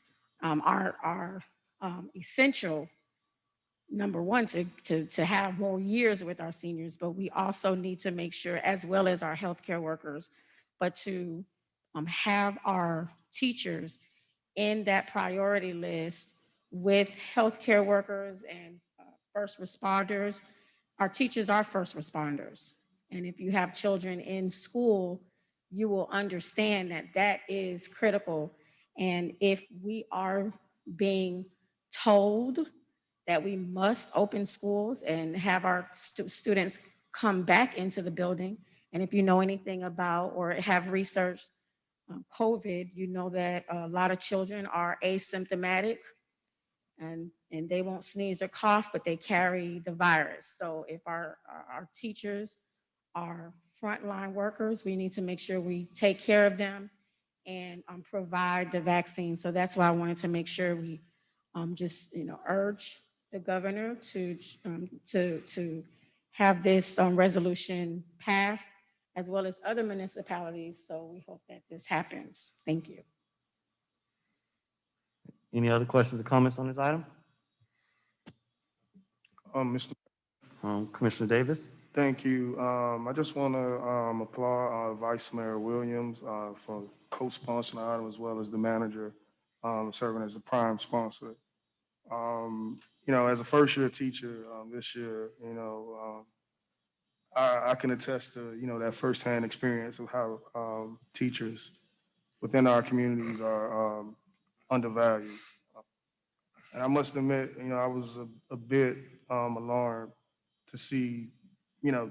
are essential, number one, to have more years with our seniors, but we also need to make sure, as well as our healthcare workers, but to have our teachers in that priority list with healthcare workers and first responders. Our teachers are first responders. And if you have children in school, you will understand that that is critical. And if we are being told that we must open schools and have our students come back into the building, and if you know anything about or have researched COVID, you know that a lot of children are asymptomatic and they won't sneeze or cough, but they carry the virus. So if our teachers are frontline workers, we need to make sure we take care of them and provide the vaccine. So that's why I wanted to make sure we just urge the governor to have this resolution passed, as well as other municipalities. So we hope that this happens. Thank you. Any other questions or comments on this item? Mr. Commissioner Davis? Thank you. I just want to applaud Vice Mayor Williams for co-sponsoring the item, as well as the manager serving as the prime sponsor. As a first-year teacher this year, I can attest to, that firsthand experience of how teachers within our communities are undervalued. And I must admit, I was a bit alarmed to see,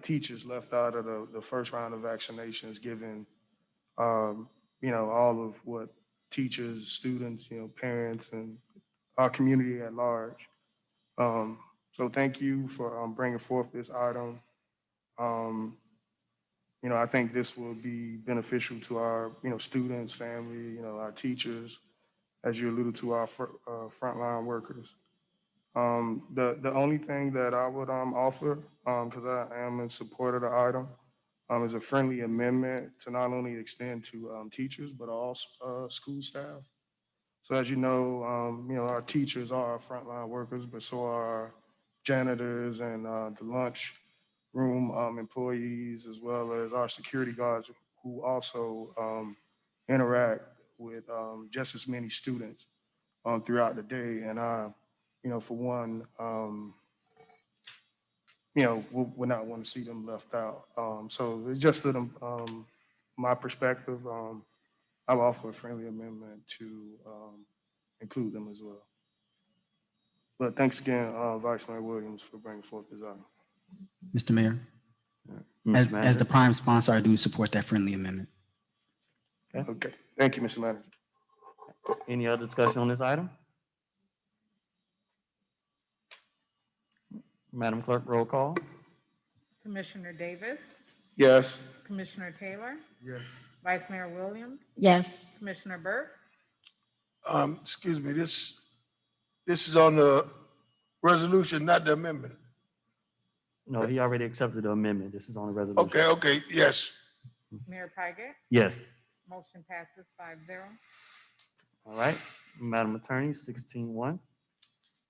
teachers left out of the first round of vaccinations, given, all of what teachers, students, parents, and our community at large. So thank you for bringing forth this item. I think this will be beneficial to our, students, family, our teachers, as you alluded to, our frontline workers. The only thing that I would offer, because I am in support of the item, is a friendly amendment to not only extend to teachers, but also school staff. So as you know, our teachers are our frontline workers, but so are our janitors and the lunch room employees, as well as our security guards, who also interact with just as many students throughout the day. And I, for one, would not want to see them left out. So it's just that my perspective, I will offer a friendly amendment to include them as well. But thanks again, Vice Mayor Williams, for bringing forth this item. Mr. Mayor, Mr. As the Manager. prime sponsor, I do support that friendly amendment. Okay, thank you, Mr. Manager. Any other discussion on this item? Madam Clerk, roll call. Commissioner Davis, Yes. Commissioner Taylor, Yes. Vice Mayor Williams, Yes. Commissioner Burke, Excuse me, this is on the resolution, not the amendment. No, he already accepted the amendment. This is on the resolution. Okay, yes. Mayor Pygott, Yes. motion passes 5-0. All right. Madam Attorney, 16-1.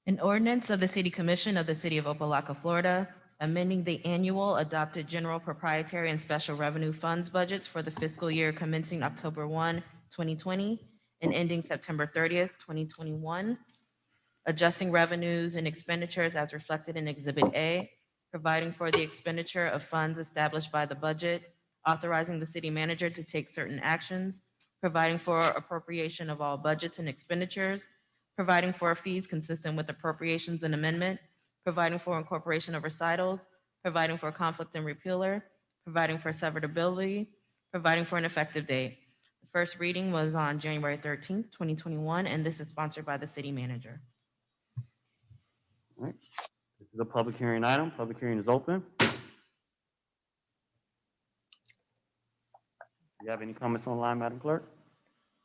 An ordinance of the City Commission of the City of Opa-locka, Florida, amending the annual adopted general proprietary and special revenue funds budgets for the fiscal year commencing October 1, 2020 and ending September 30th, 2021, adjusting revenues and expenditures as reflected in Exhibit A, providing for the expenditure of funds established by the budget, authorizing the city manager to take certain actions, providing for appropriation of all budgets and expenditures, providing for fees consistent with appropriations and amendment, providing for incorporation of recitals, providing for conflict and repealer, providing for severability, providing for an effective date. The first reading was on January 13th, 2021, and this is sponsored by the city manager. All right. This is a public hearing item. Public hearing is open. Do you have any comments online, Madam Clerk?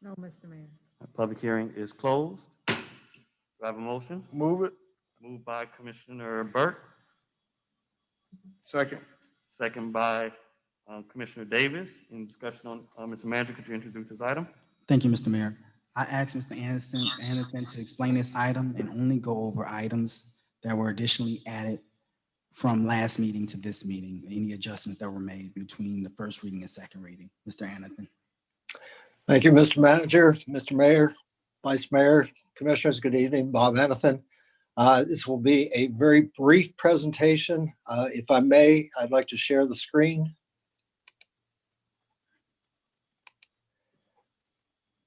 No, Mr. Mayor. Public hearing is closed. Do I have a motion? Move it. Moved by Commissioner Burke, Second. second by Commissioner Davis. In discussion on, Mr. Manager, could you introduce this item? Thank you, Mr. Mayor. I asked Mr. Anderson to explain this item and only go over items that were additionally added from last meeting to this meeting, any adjustments that were made between the first reading and second reading. Mr. Anderson. Thank you, Mr. Manager, Mr. Mayor, Vice Mayor, Commissioners, good evening. Bob Hennethan. This will be a very brief presentation. If I may, I'd like to share the screen.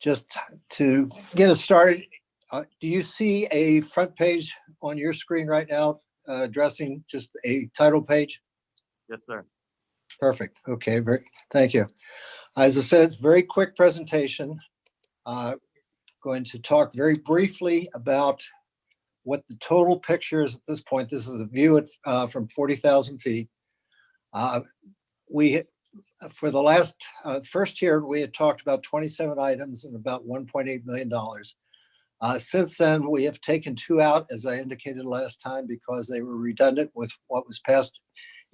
Just to get us started, do you see a front page on your screen right now addressing just a title page? Yes, sir. Perfect. Okay, thank you. As I said, it's a very quick presentation. Going to talk very briefly about what the total picture is at this point. This is a view at, from 40,000 feet. For the last first year, we had talked about 27 items and about $1.8 million. Since then, we have taken 2 out, as I indicated last time, because they were redundant with what was passed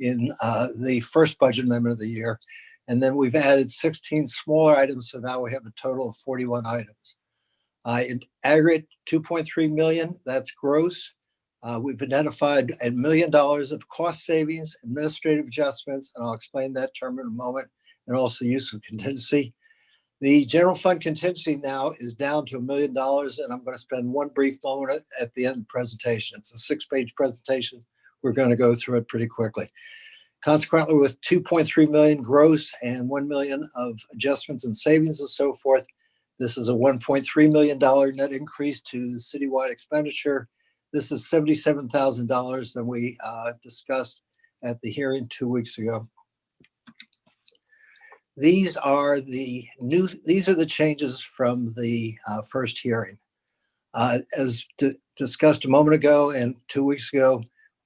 in the first budget amendment of the year. And then we've added 16 smaller items, so now we have a total of 41 items. In aggregate, 2.3 million, that's gross. We've identified $1 million of cost savings, administrative adjustments, and I'll explain that term in a moment, and also use of contingency. The general fund contingency now is down to $1 million, and I'm going to spend one brief moment at the end of the presentation. It's a 6-page presentation. We're going to go through it pretty quickly. Consequently, with 2.3 million gross and 1 million of adjustments and savings and so forth, this is a $1.3 million net increase to the citywide expenditure. This is $77,000 than we discussed at the hearing 2 weeks ago. These are the changes from the first hearing. As discussed a moment ago and 2 weeks ago,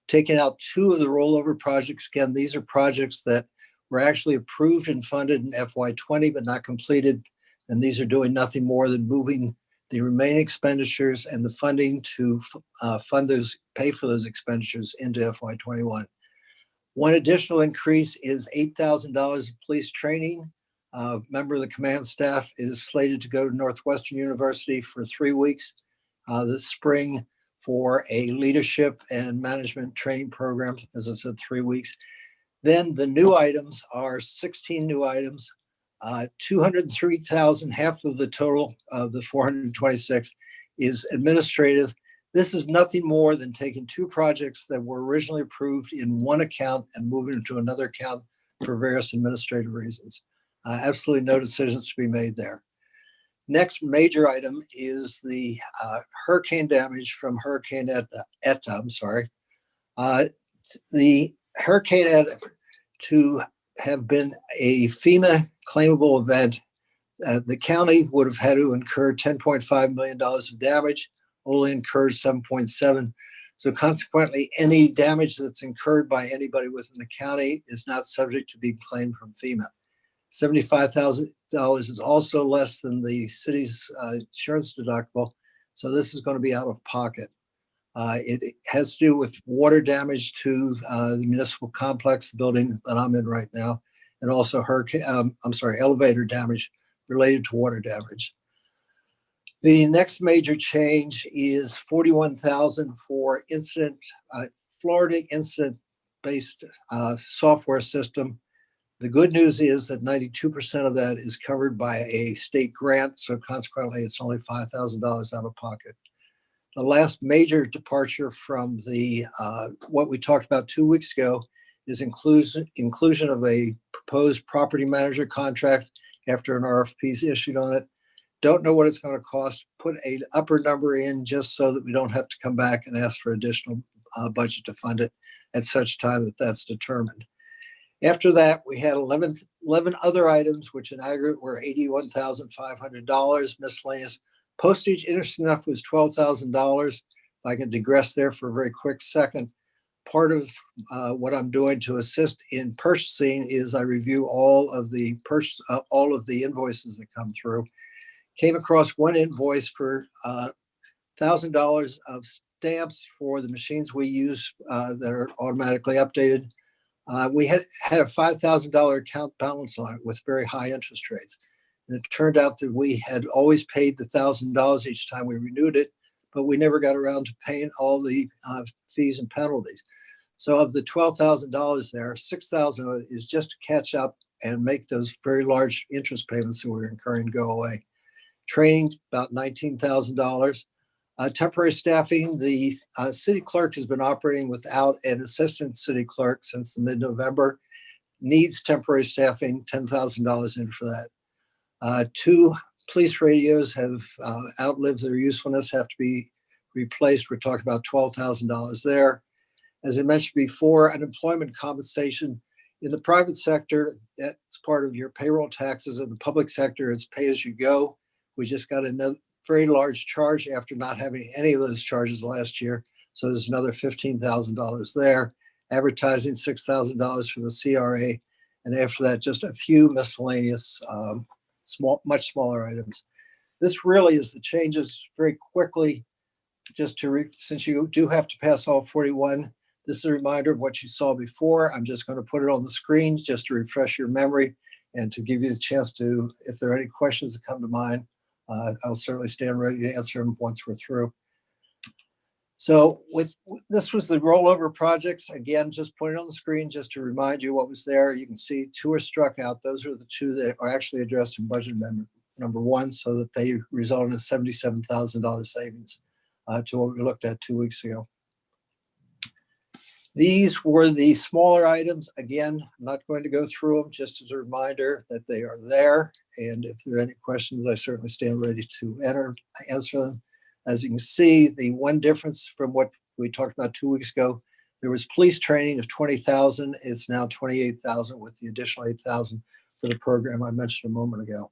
taking out 2 of the rollover projects. Again, these are projects that were actually approved and funded in FY20, but not completed. And these are doing nothing more than moving the remaining expenditures and the funding to pay for those expenditures into FY21. One additional increase is $8,000 of police training. A member of the command staff is slated to go to Northwestern University for 3 weeks this spring for a leadership and management training program, as I said, 3 weeks. Then the new items are 16 new items. 203,000, half of the total of the 426 is administrative. This is nothing more than taking 2 projects that were originally approved in one account and moving them to another account for various administrative reasons. Absolutely no decisions to be made there. Next major item is the hurricane damage from Hurricane Eta. The Hurricane Eta to have been a FEMA claimable event, the county would have had to incur $10.5 million of damage, only incurred 7.7. So consequently, any damage that's incurred by anybody within the county is not subject to being claimed from FEMA. $75,000 is also less than the city's insurance deductible. So this is going to be out of pocket. It has to do with water damage to the municipal complex, the building that I'm in right now, and also elevator damage related to water damage. The next major change is $41,000 for Florida incident-based software system. The good news is that 92% of that is covered by a state grant, so consequently, it's only $5,000 out of pocket. The last major departure from the what we talked about 2 weeks ago is inclusion of a proposed property manager contract after an RFP is issued on it. Don't know what it's going to cost. Put an upper number in just so that we don't have to come back and ask for additional budget to fund it at such time that that's determined. After that, we had 11 other items, which in aggregate were $81,500. Miscellaneous postage, interesting enough, was $12,000. If I can digress there for a very quick second. Part of what I'm doing to assist in purchasing is I review all of the invoices that come through. Came across one invoice for $1,000 of stamps for the machines we use that are automatically updated. We had a $5,000 account balance on it with very high interest rates. And it turned out that we had always paid the $1,000 each time we renewed it, but we never got around to paying all the fees and penalties. So of the $12,000 there, $6,000 of it is just to catch up and make those very large interest payments that we're incurring go away. Training, about $19,000. Temporary staffing, the city clerk has been operating without an assistant city clerk since mid-November. Needs temporary staffing, $10,000 in for that. 2 police radios have outlived their usefulness, have to be replaced. We're talking about $12,000 there. As I mentioned before, unemployment compensation in the private sector, that's part of your payroll taxes. In the public sector, it's pay as you go. We just got another very large charge after not having any of those charges last year. So there's another $15,000 there. Advertising, $6,000 for the CRA. And after that, just a few miscellaneous, much smaller items. This really is the changes very quickly. Just to, since you do have to pass all 41, this is a reminder of what you saw before. I'm just going to put it on the screen just to refresh your memory and to give you the chance to, if there are any questions that come to mind, I'll certainly stand ready to answer them once we're through. So this was the rollover projects. Again, just put it on the screen just to remind you what was there. You can see 2 are struck out. Those are the 2 that are actually addressed in budget amendment number 1, so that they result in a $77,000 savings to what we looked at 2 weeks ago. These were the smaller items. Again, I'm not going to go through them, just as a reminder that they are there. And if there are any questions, I certainly stand ready to answer them. As you can see, the one difference from what we talked about 2 weeks ago, there was police training of $20,000. It's now $28,000 with the additional $8,000 for the program I mentioned a moment ago.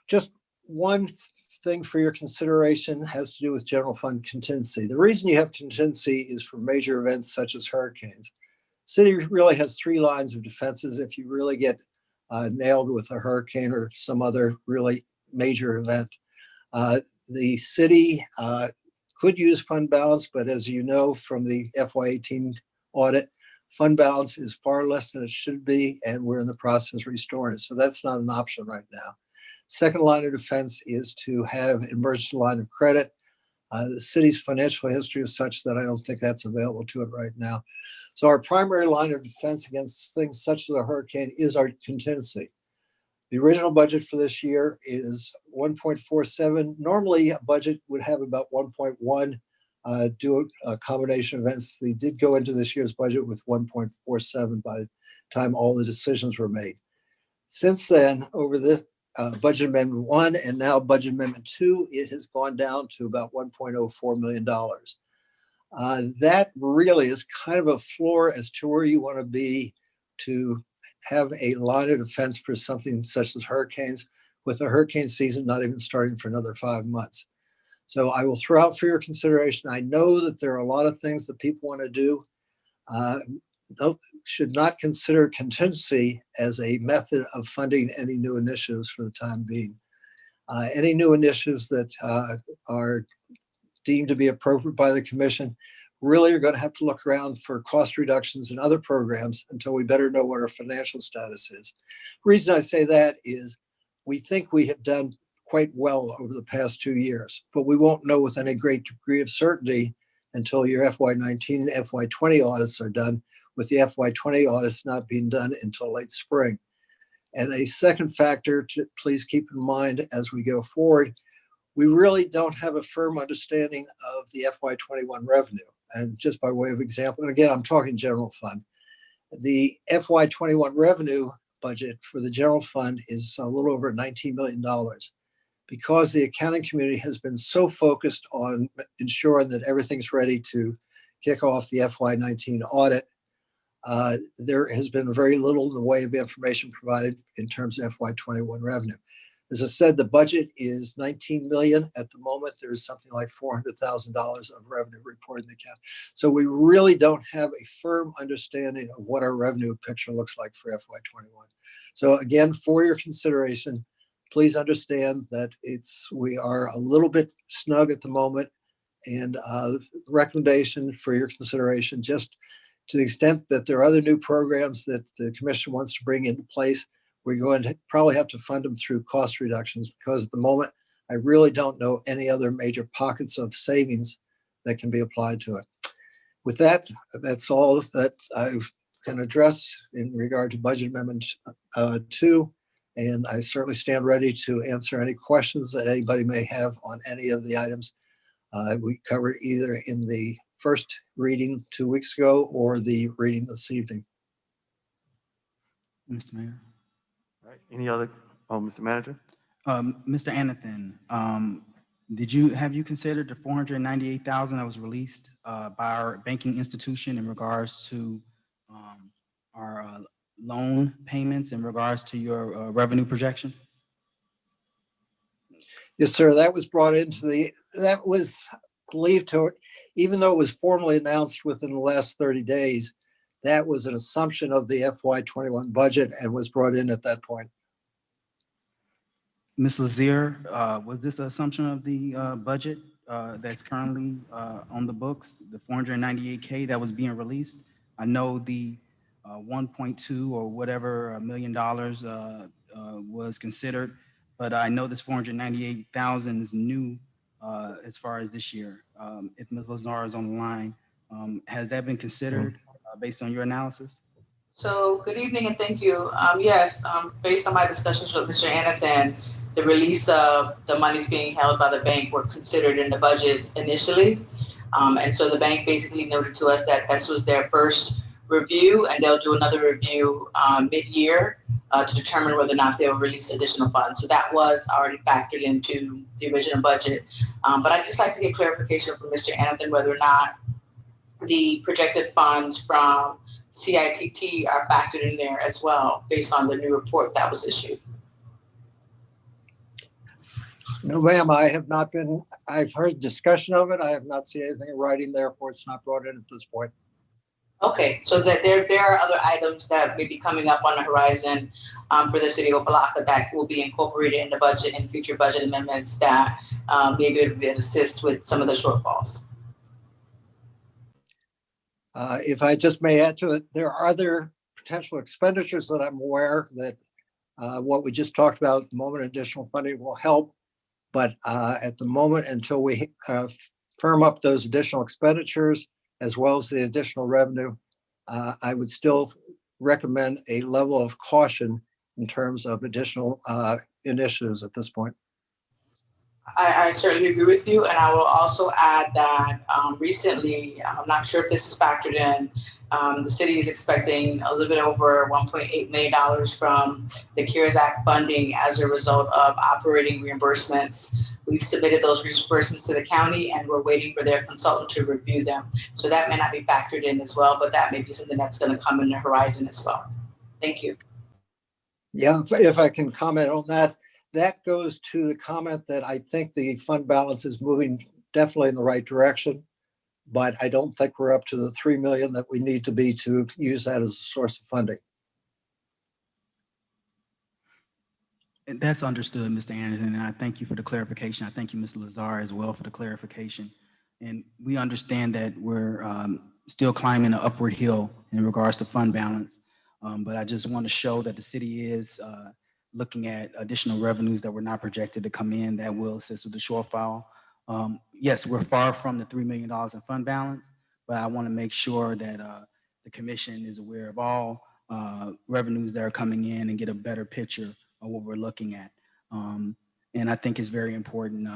Just one thing for your consideration has to do with general fund contingency. The reason you have contingency is for major events such as hurricanes. City really has 3 lines of defenses if you really get nailed with a hurricane or some other really major event. The city could use fund balance, but as you know from the FY18 audit, fund balance is far less than it should be, and we're in the process of restoring it. So that's not an option right now. Second line of defense is to have an emergency line of credit. The city's financial history is such that I don't think that's available to it right now. So our primary line of defense against things such as a hurricane is our contingency. The original budget for this year is 1.47. Normally a budget would have about 1.1 due a combination of events. They did go into this year's budget with 1.47 by the time all the decisions were made. Since then, over this budget amendment 1 and now budget amendment 2, it has gone down to about $1.04 million. That really is kind of a floor as to where you want to be to have a line of defense for something such as hurricanes, with the hurricane season not even starting for another 5 months. So I will throw out for your consideration. I know that there are a lot of things that people want to do. Should not consider contingency as a method of funding any new initiatives for the time being. Any new initiatives that are deemed to be appropriate by the commission really are going to have to look around for cost reductions in other programs until we better know what our financial status is. The reason I say that is we think we have done quite well over the past 2 years, but we won't know with any great degree of certainty until your FY19 and FY20 audits are done, with the FY20 audits not being done until late spring. And a second factor to please keep in mind as we go forward, we really don't have a firm understanding of the FY21 revenue. And just by way of example, and again, I'm talking general fund, the FY21 revenue budget for the general fund is a little over $19 million. Because the accounting community has been so focused on ensuring that everything's ready to kick off the FY19 audit, there has been very little in the way of information provided in terms of FY21 revenue. As I said, the budget is $19 million at the moment. There's something like $400,000 of revenue reported in the account. So we really don't have a firm understanding of what our revenue picture looks like for FY21. So again, for your consideration, please understand that we are a little bit snug at the moment, and recommendation for your consideration, just to the extent that there are other new programs that the commission wants to bring into place, we're going to probably have to fund them through cost reductions, because at the moment, I really don't know any other major pockets of savings that can be applied to it. With that, that's all that I can address in regard to budget amendment 2. And I certainly stand ready to answer any questions that anybody may have on any of the items we covered either in the first reading 2 weeks ago or the reading this evening. Mr. Mayor. All right, any other, Mr. Manager? Mr. Anathan, have you considered the $498,000 that was released by our banking institution in regards to our loan payments in regards to your revenue projection? Yes, sir. That was brought into that was believed to, even though it was formally announced within the last 30 days, that was an assumption of the FY21 budget and was brought in at that point. Ms. Lazier, was this the assumption of the budget that's currently on the books, the $498K that was being released? I know the 1.2 or whatever $1 million was considered, but I know this 498,000 is new as far as this year. If Ms. Lazar is on the line, has that been considered based on your analysis? So good evening and thank you. Yes, based on my discussions with Mr. Anathan, the release of the monies being held by the bank were considered in the budget initially. And so the bank basically noted to us that this was their first review, and they'll do another review mid-year to determine whether or not they'll release additional funds. So that was already factored into the original budget. But I'd just like to get clarification from Mr. Anathan whether or not the projected funds from CITT are factored in there as well, based on the new report that was issued. No, ma'am, I have not been, I've heard discussion of it. I have not seen anything in writing, therefore it's not brought in at this point. Okay, so that there are other items that may be coming up on the horizon for the city of Opa-locka that will be incorporated in the budget and future budget amendments that maybe it would assist with some of the shortfalls. If I just may add to it, there are other potential expenditures that I'm aware that what we just talked about at the moment, additional funding will help. But at the moment, until we firm up those additional expenditures, as well as the additional revenue, I would still recommend a level of caution in terms of additional initiatives at this point. I certainly agree with you, and I will also add that recently, I'm not sure if this is factored in. The city is expecting a little bit over $1.8 million from the CARES Act funding as a result of operating reimbursements. We've submitted those reimbursements to the county, and we're waiting for their consultant to review them. So that may not be factored in as well, but that may be something that's going to come in the horizon as well. Thank you. Yeah, if I can comment on that, that goes to the comment that I think the fund balance is moving definitely in the right direction, but I don't think we're up to the 3 million that we need to be to use that as a source of funding. And that's understood, Mr. Anderson, and I thank you for the clarification. I thank you, Ms. Lazar, as well for the clarification. And we understand that we're still climbing an upward hill in regards to fund balance. But I just want to show that the city is looking at additional revenues that were not projected to come in that will assist with the shortfall. Yes, we're far from the $3 million in fund balance, but I want to make sure that the commission is aware of all revenues that are coming in and get a better picture of what we're looking at. And I think it's very important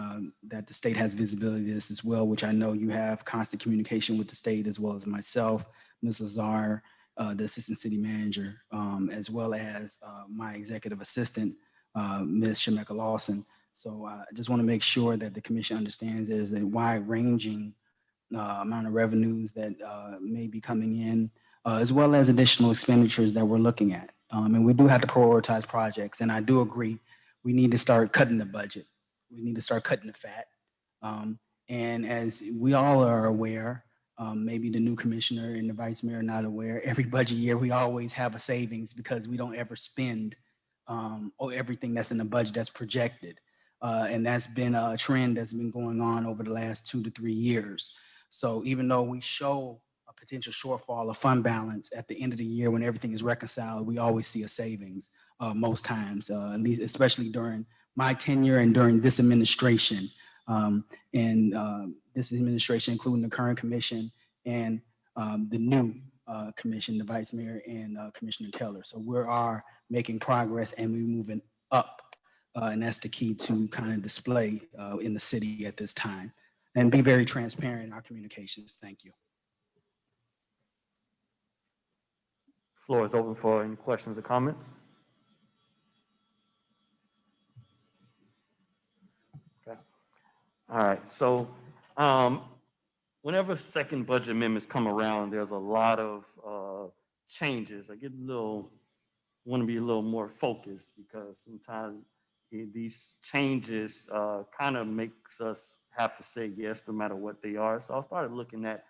that the state has visibility to this as well, which I know you have constant communication with the state as well as myself, Ms. Lazar, the assistant city manager, as well as my executive assistant, Ms. Shemeka Lawson. So I just want to make sure that the commission understands there's a wide ranging amount of revenues that may be coming in, as well as additional expenditures that we're looking at. And we do have to prioritize projects. And I do agree, we need to start cutting the budget. We need to start cutting the fat. And as we all are aware, maybe the new commissioner and the vice mayor are not aware, every budget year we always have a savings because we don't ever spend everything that's in the budget that's projected. And that's been a trend that's been going on over the last 2 to 3 years. So even though we show a potential shortfall of fund balance at the end of the year when everything is reconciled, we always see a savings most times, at least especially during my tenure and during this administration. This administration, including the current commission and the new commission, the vice mayor and Commissioner Taylor. So we are making progress and we're moving up. And that's the key to kind of display in the city at this time and be very transparent in our communications. Thank you. Floor is open for any questions or comments. Okay. All right. So whenever second budget amendments come around, there's a lot of changes. I get want to be a little more focused because sometimes these changes kind of makes us have to say yes no matter what they are. So I started looking at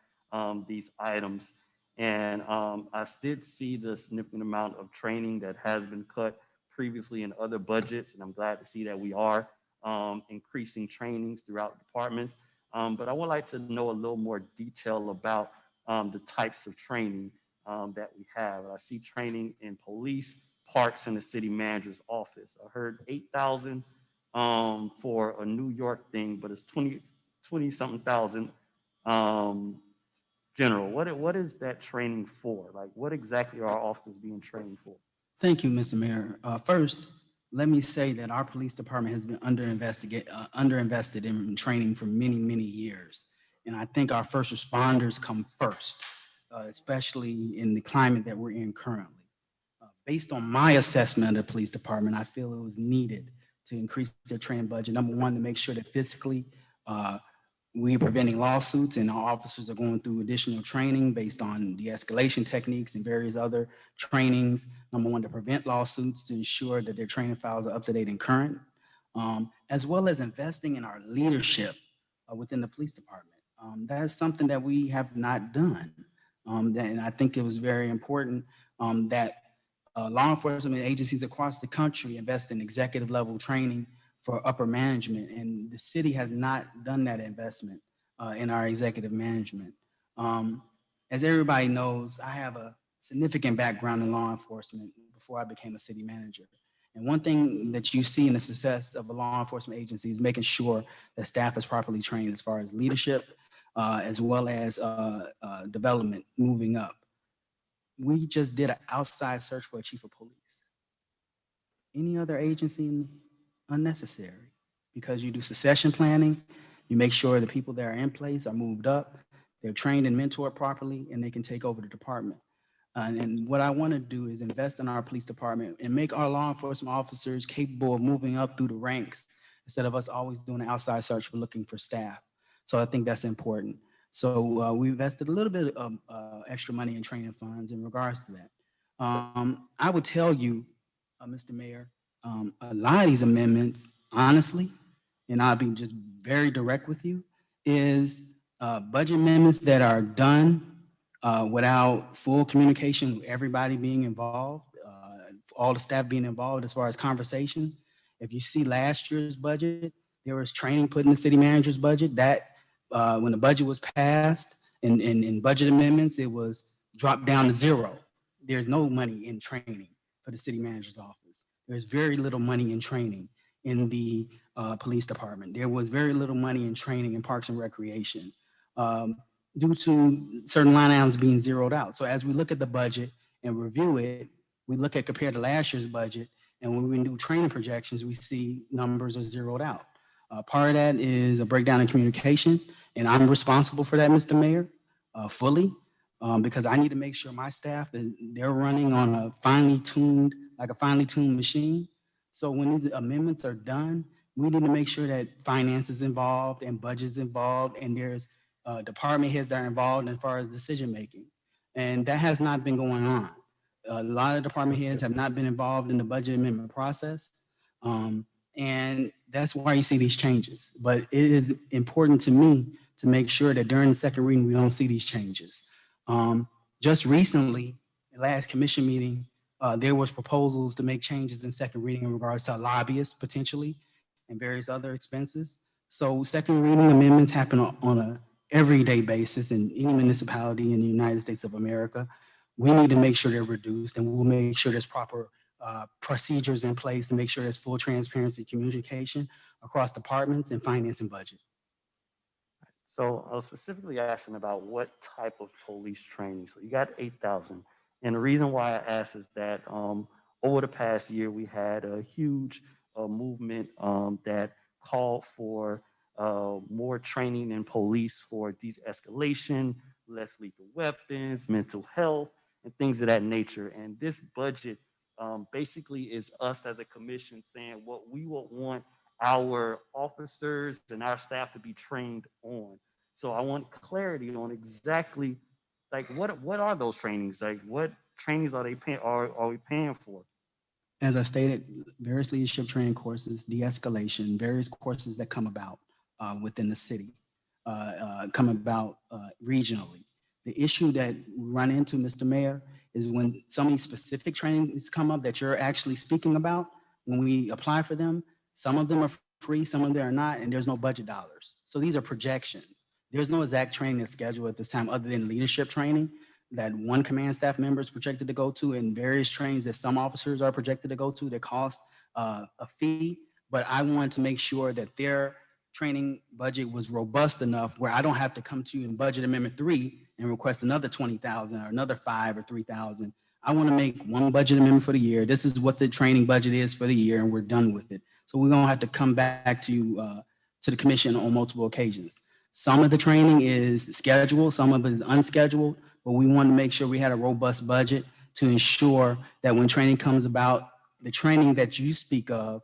these items, and I did see the significant amount of training that has been cut previously in other budgets, and I'm glad to see that we are increasing trainings throughout departments. But I would like to know a little more detail about the types of training that we have. I see training in police, parks, and the city manager's office. I heard 8,000 for a New York thing, but it's 20 something thousand general. What is that training for? Like, what exactly are our officers being trained for? Thank you, Mr. Mayor. First, let me say that our police department has been underinvested in training for many, many years. And I think our first responders come first, especially in the climate that we're in currently. Based on my assessment of the police department, I feel it was needed to increase their training budget. Number one, to make sure that fiscally we are preventing lawsuits and our officers are going through additional training based on de-escalation techniques and various other trainings. Number one, to prevent lawsuits, to ensure that their training files are up to date and current, as well as investing in our leadership within the police department. That is something that we have not done. And I think it was very important that law enforcement agencies across the country invest in executive level training for upper management, and the city has not done that investment in our executive management. As everybody knows, I have a significant background in law enforcement before I became a city manager. And one thing that you see in the success of a law enforcement agency is making sure that staff is properly trained as far as leadership, as well as development moving up. We just did an outside search for a chief of police. Any other agency unnecessary, because you do succession planning. You make sure the people that are in place are moved up, they're trained and mentored properly, and they can take over the department. And what I want to do is invest in our police department and make our law enforcement officers capable of moving up through the ranks instead of us always doing an outside search for looking for staff. So I think that's important. So we invested a little bit of extra money in training funds in regards to that. I would tell you, Mr. Mayor, a lot of these amendments, honestly, and I'll be just very direct with you, is budget amendments that are done without full communication with everybody being involved, all the staff being involved as far as conversation. If you see last year's budget, there was training put in the city manager's budget that when the budget was passed in budget amendments, it was dropped down to zero. There's no money in training for the city manager's office. There's very little money in training in the police department. There was very little money in training in Parks and Recreation due to certain line items being zeroed out. So as we look at the budget and review it, we look at compared to last year's budget, and when we do training projections, we see numbers are zeroed out. Part of that is a breakdown in communication, and I'm responsible for that, Mr. Mayor, fully, because I need to make sure my staff, they're running on a finely tuned machine. So when these amendments are done, we need to make sure that finance is involved and budget's involved, and there's department heads that are involved as far as decision making. And that has not been going on. A lot of department heads have not been involved in the budget amendment process. And that's why you see these changes. But it is important to me to make sure that during the second reading, we don't see these changes. Just recently, the last commission meeting, there was proposals to make changes in second reading in regards to lobbyists potentially and various other expenses. So second reading amendments happen on a everyday basis in any municipality in the United States of America. We need to make sure they're reduced, and we'll make sure there's proper procedures in place to make sure there's full transparency communication across departments and finance and budget. So I was specifically asking about what type of police training. So you got 8,000. And the reason why I asked is that over the past year, we had a huge movement that called for more training in police for de-escalation, less lethal weapons, mental health, and things of that nature. And this budget basically is us as a commission saying what we would want our officers and our staff to be trained on. So I want clarity on exactly like what are those trainings? Like what trainings are they paying? Are we paying for? As I stated, various leadership training courses, de-escalation, various courses that come about within the city, come about regionally. The issue that we run into, Mr. Mayor, is when some of these specific trainings come up that you're actually speaking about, when we apply for them, some of them are free, some of them are not, and there's no budget dollars. So these are projections. There's no exact training that's scheduled at this time other than leadership training that one command staff member is projected to go to, and various trainings that some officers are projected to go to that cost a fee. But I wanted to make sure that their training budget was robust enough where I don't have to come to you in budget amendment 3 and request another 20,000 or another 5 or 3,000. I want to make one budget amendment for the year. This is what the training budget is for the year, and we're done with it. So we don't have to come back to you, to the commission on multiple occasions. Some of the training is scheduled, some of it is unscheduled, but we want to make sure we had a robust budget to ensure that when training comes about, the training that you speak of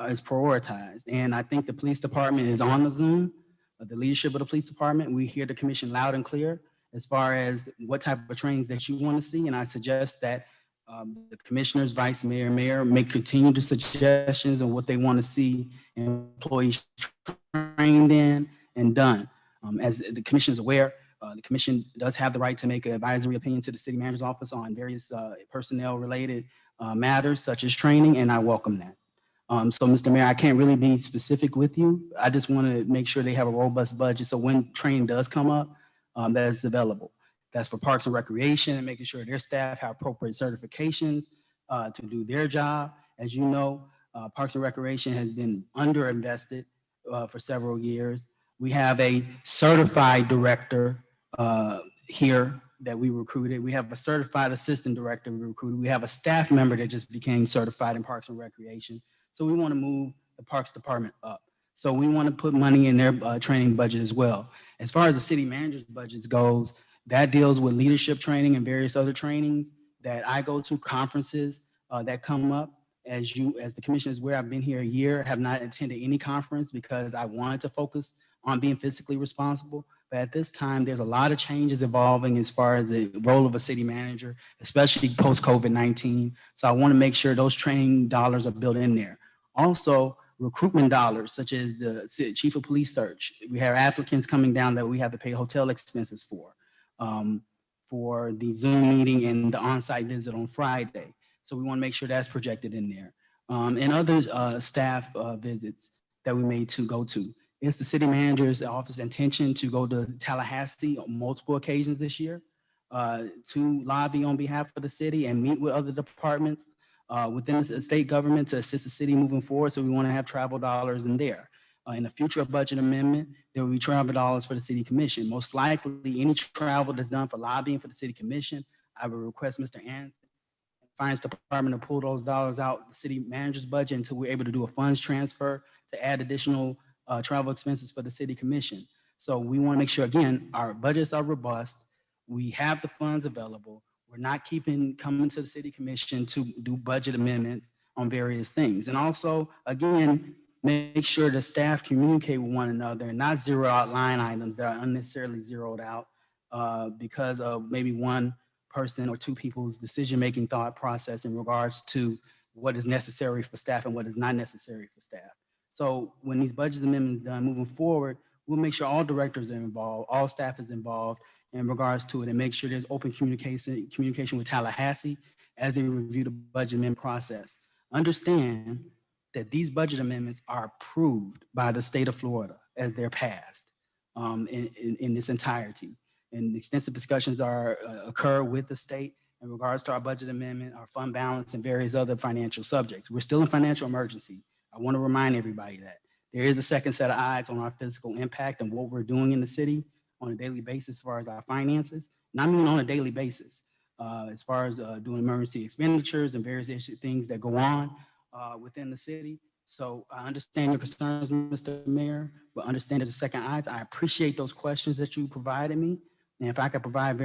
is prioritized. And I think the police department is on the Zoom, the leadership of the police department. We hear the commission loud and clear as far as what type of trainings that you want to see. And I suggest that the commissioners, vice mayor, mayor make continued suggestions on what they want to see employees trained in and done. As the commission is aware, the commission does have the right to make an advisory opinion to the city manager's office on various personnel related matters such as training, and I welcome that. So Mr. Mayor, I can't really be specific with you. I just want to make sure they have a robust budget. So when training does come up, that is available. That's for Parks and Recreation and making sure their staff have appropriate certifications to do their job. As you know, Parks and Recreation has been underinvested for several years. We have a certified director here that we recruited. We have a certified assistant director we recruited. We have a staff member that just became certified in Parks and Recreation. So we want to move the Parks Department up. So we want to put money in their training budget as well. As far as the city manager's budgets goes, that deals with leadership training and various other trainings that I go to, conferences that come up. As the commission is aware, I've been here a year, have not attended any conference because I wanted to focus on being fiscally responsible. But at this time, there's a lot of changes evolving as far as the role of a city manager, especially post-COVID-19. So I want to make sure those training dollars are built in there. Also, recruitment dollars, such as the chief of police search. We have applicants coming down that we have to pay hotel expenses for the Zoom meeting and the on-site visit on Friday. So we want to make sure that's projected in there. And other staff visits that we made to go to. It's the city manager's office intention to go to Tallahassee on multiple occasions this year to lobby on behalf of the city and meet with other departments within the state government to assist the city moving forward. So we want to have travel dollars in there. In the future budget amendment, there will be travel dollars for the city commission. Most likely, any travel that's done for lobbying for the city commission, I would request Mr. Anthony, Finance Department to pull those dollars out the city manager's budget until we're able to do a funds transfer to add additional travel expenses for the city commission. So we want to make sure, again, our budgets are robust. We have the funds available. We're not coming to the city commission to do budget amendments on various things. And also, again, make sure the staff communicate with one another and not zero out line items that are unnecessarily zeroed out because of maybe one person or two people's decision-making thought process in regards to what is necessary for staff and what is not necessary for staff. So when these budget amendments done moving forward, we'll make sure all directors are involved, all staff is involved in regards to it, and make sure there's open communication with Tallahassee as they review the budget amendment process. Understand that these budget amendments are approved by the state of Florida as they're passed in this entirety. And extensive discussions occur with the state in regards to our budget amendment, our fund balance, and various other financial subjects. We're still in financial emergency. I want to remind everybody that there is a second set of eyes on our fiscal impact and what we're doing in the city on a daily basis as far as our finances. And I mean on a daily basis, as far as doing emergency expenditures and various things that go on within the city. So I understand your concerns, Mr. Mayor, but understand there's a second eyes. I appreciate those questions that you provided me. And if I could provide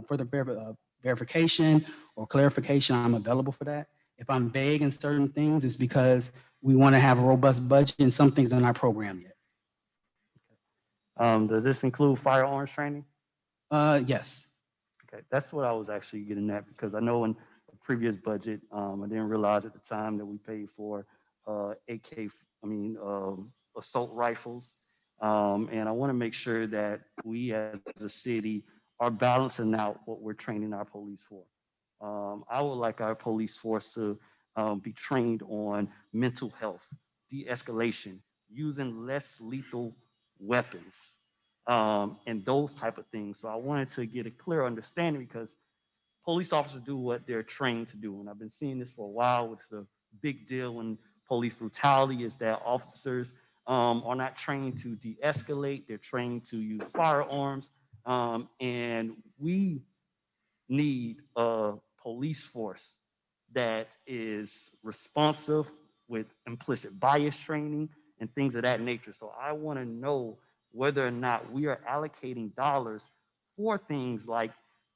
further verification or clarification, I'm available for that. If I'm vague in certain things, it's because we want to have a robust budget and some things are not programmed yet. Does this include firearms training? Yes. Okay, that's what I was actually getting at because I know in the previous budget, I didn't realize at the time that we paid for assault rifles. And I want to make sure that we as a city are balancing out what we're training our police for. I would like our police force to be trained on mental health, de-escalation, using less lethal weapons, and those type of things. So I wanted to get a clear understanding because police officers do what they're trained to do. And I've been seeing this for a while. It's a big deal in police brutality is that officers are not trained to de-escalate. They're trained to use firearms. And we need a police force that is responsive with implicit bias training and things of that nature. So I want to know whether or not we are allocating dollars for things like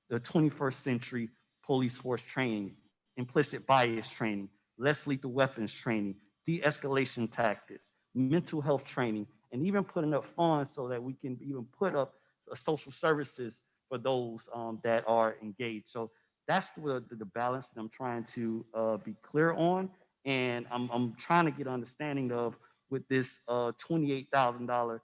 the 21st century police force training, implicit bias training, less lethal weapons training, de-escalation tactics, mental health training, and even putting up funds so that we can even put up social services for those that are engaged. So that's the balance that I'm trying to be clear on. And I'm trying to get understanding of with this $28,000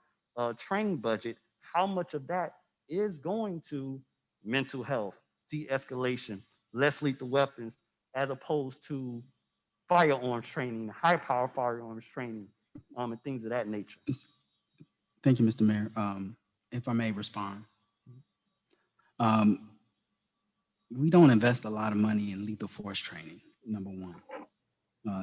training budget, how much of that is going to mental health, de-escalation, less lethal weapons, as opposed to firearms training, high power firearms training, and things of that nature. Thank you, Mr. Mayor. If I may respond. We don't invest a lot of money in lethal force training, number one.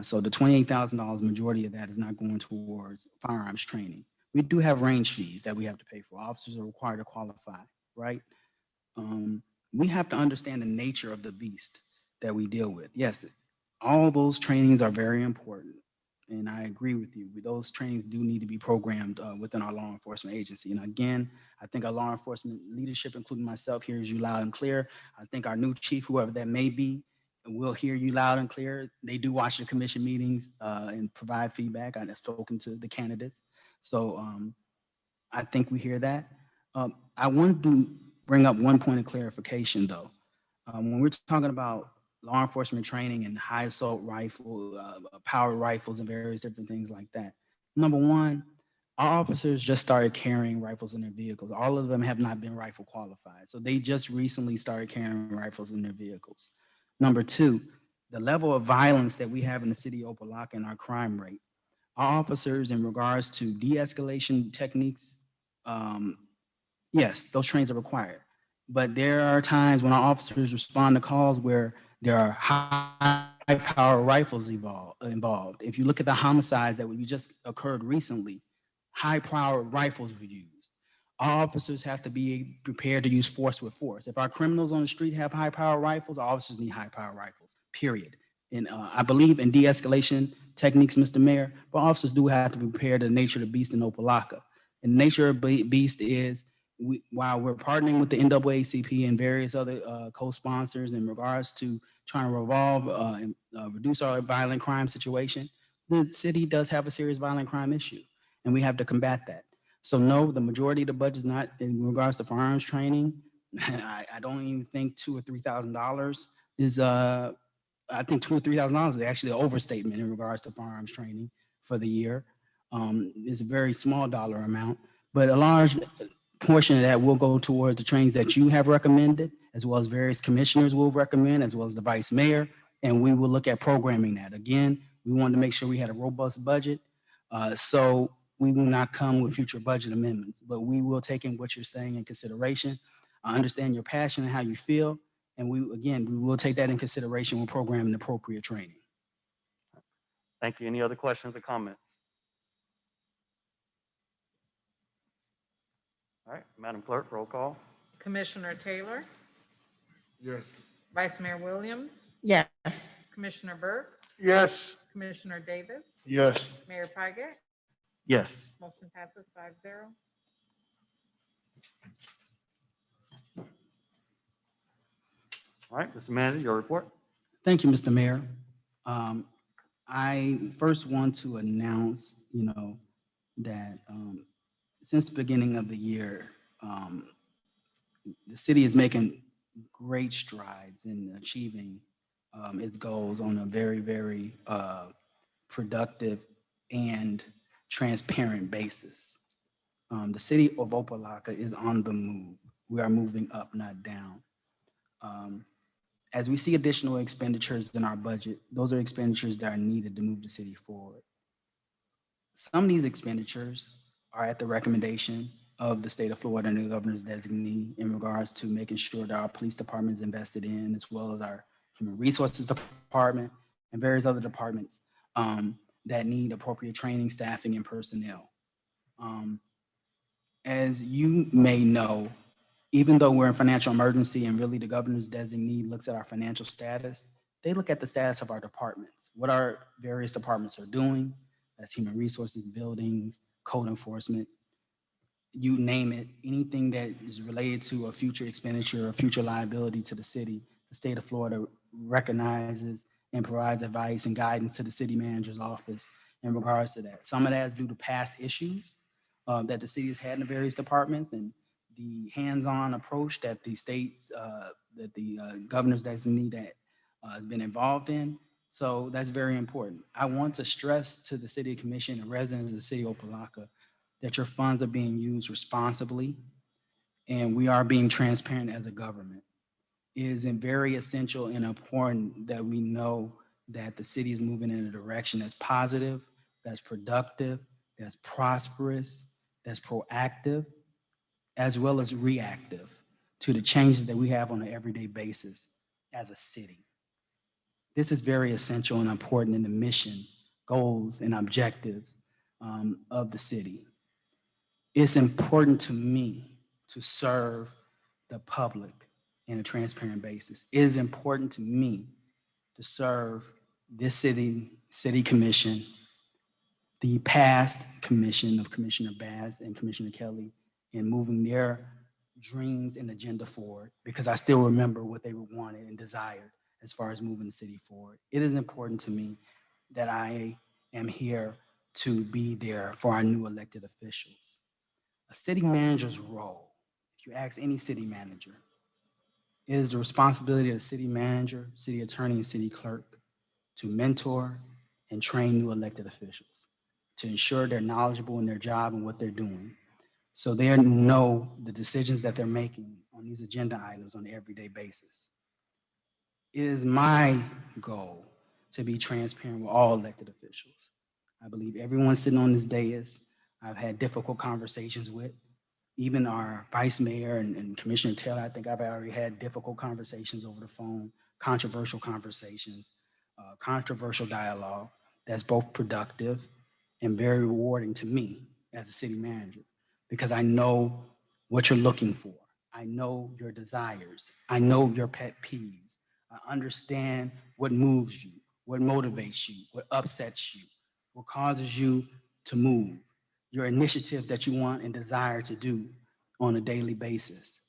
So the $28,000, majority of that is not going towards firearms training. We do have range fees that we have to pay for. Officers are required to qualify, right? We have to understand the nature of the beast that we deal with. Yes, all those trainings are very important. And I agree with you. Those trainings do need to be programmed within our law enforcement agency. And again, I think our law enforcement leadership, including myself, hears you loud and clear. I think our new chief, whoever that may be, will hear you loud and clear. They do watch the commission meetings and provide feedback. I've spoken to the candidates. So I think we hear that. I want to bring up one point of clarification, though. When we're talking about law enforcement training and high assault rifle, powered rifles and various different things like that. Number one, our officers just started carrying rifles in their vehicles. All of them have not been rifle qualified. So they just recently started carrying rifles in their vehicles. Number two, the level of violence that we have in the city of Opa-locka and our crime rate. Our officers, in regards to de-escalation techniques, yes, those trainings are required. But there are times when our officers respond to calls where there are high-power rifles involved. If you look at the homicides that we just occurred recently, high-powered rifles were used. Our officers have to be prepared to use force with force. If our criminals on the street have high-powered rifles, our officers need high-powered rifles, period. And I believe in de-escalation techniques, Mr. Mayor, but officers do have to be prepared to the nature of the beast in Opa-locka. And the nature of the beast is, while we're partnering with the NAACP and various other co-sponsors in regards to trying to revolve and reduce our violent crime situation, the city does have a serious violent crime issue, and we have to combat that. So no, the majority of the budget is not in regards to firearms training. I don't even think $2,000 or $3,000 is, I think $2,000 or $3,000 is actually an overstatement in regards to firearms training for the year. It's a very small dollar amount, but a large portion of that will go towards the trainings that you have recommended, as well as various commissioners will recommend, as well as the vice mayor, and we will look at programming that. Again, we wanted to make sure we had a robust budget, so we will not come with future budget amendments, but we will take in what you're saying in consideration. I understand your passion and how you feel, and we will take that in consideration when programming appropriate training. Thank you. Any other questions or comments? All right, Madam Clerk, roll call. Commissioner Taylor, Yes. Vice Mayor Williams, Yes. Commissioner Burke, Yes. Commissioner Davis, Yes. Mayor Pygott. Yes. Motion passes 5-0. All right, Mr. Manager, your report. Thank you, Mr. Mayor. I first want to announce, that since the beginning of the year, the city is making great strides in achieving its goals on a very, very productive and transparent basis. The city of Opa-locka is on the move. We are moving up, not down. As we see additional expenditures in our budget, those are expenditures that are needed to move the city forward. Some of these expenditures are at the recommendation of the state of Florida and the governor's designee in regards to making sure that our police department is invested in, as well as our human resources department and various other departments that need appropriate training, staffing, and personnel. As you may know, even though we're in financial emergency and really the governor's designee looks at our financial status, they look at the status of our departments, what our various departments are doing. That's human resources, buildings, code enforcement, you name it, anything that is related to a future expenditure or future liability to the city, the state of Florida recognizes and provides advice and guidance to the city manager's office in regards to that. Some of that is due to past issues that the city has had in the various departments, and the hands-on approach that the states, that the governor's designee that has been involved in. So that's very important. I want to stress to the city commission and residents of the city of Opa-locka that your funds are being used responsibly and we are being transparent as a government. It is very essential and important that we know that the city is moving in a direction that's positive, that's productive, that's prosperous, that's proactive, as well as reactive to the changes that we have on an everyday basis as a city. This is very essential and important in the mission, goals, and objectives of the city. It's important to me to serve the public in a transparent basis. It is important to me to serve this city commission the past commission of Commissioner Bass and Commissioner Kelly in moving their dreams and agenda forward, because I still remember what they wanted and desired as far as moving the city forward. It is important to me that I am here to be there for our new elected officials. A city manager's role, if you ask any city manager, it is the responsibility of the city manager, city attorney, and city clerk to mentor and train new elected officials, to ensure they're knowledgeable in their job and what they're doing, so they know the decisions that they're making on these agenda items on an everyday basis. It is my goal to be transparent with all elected officials. I believe everyone sitting on this dais, I've had difficult conversations with. Even our vice mayor and Commissioner Taylor, I think I've already had difficult conversations over the phone, controversial conversations, controversial dialogue that's both productive and very rewarding to me as a city manager, because I know what you're looking for. I know your desires. I know your pet peeves. I understand what moves you, what motivates you, what upsets you, what causes you to move, your initiatives that you want and desire to do on a daily basis.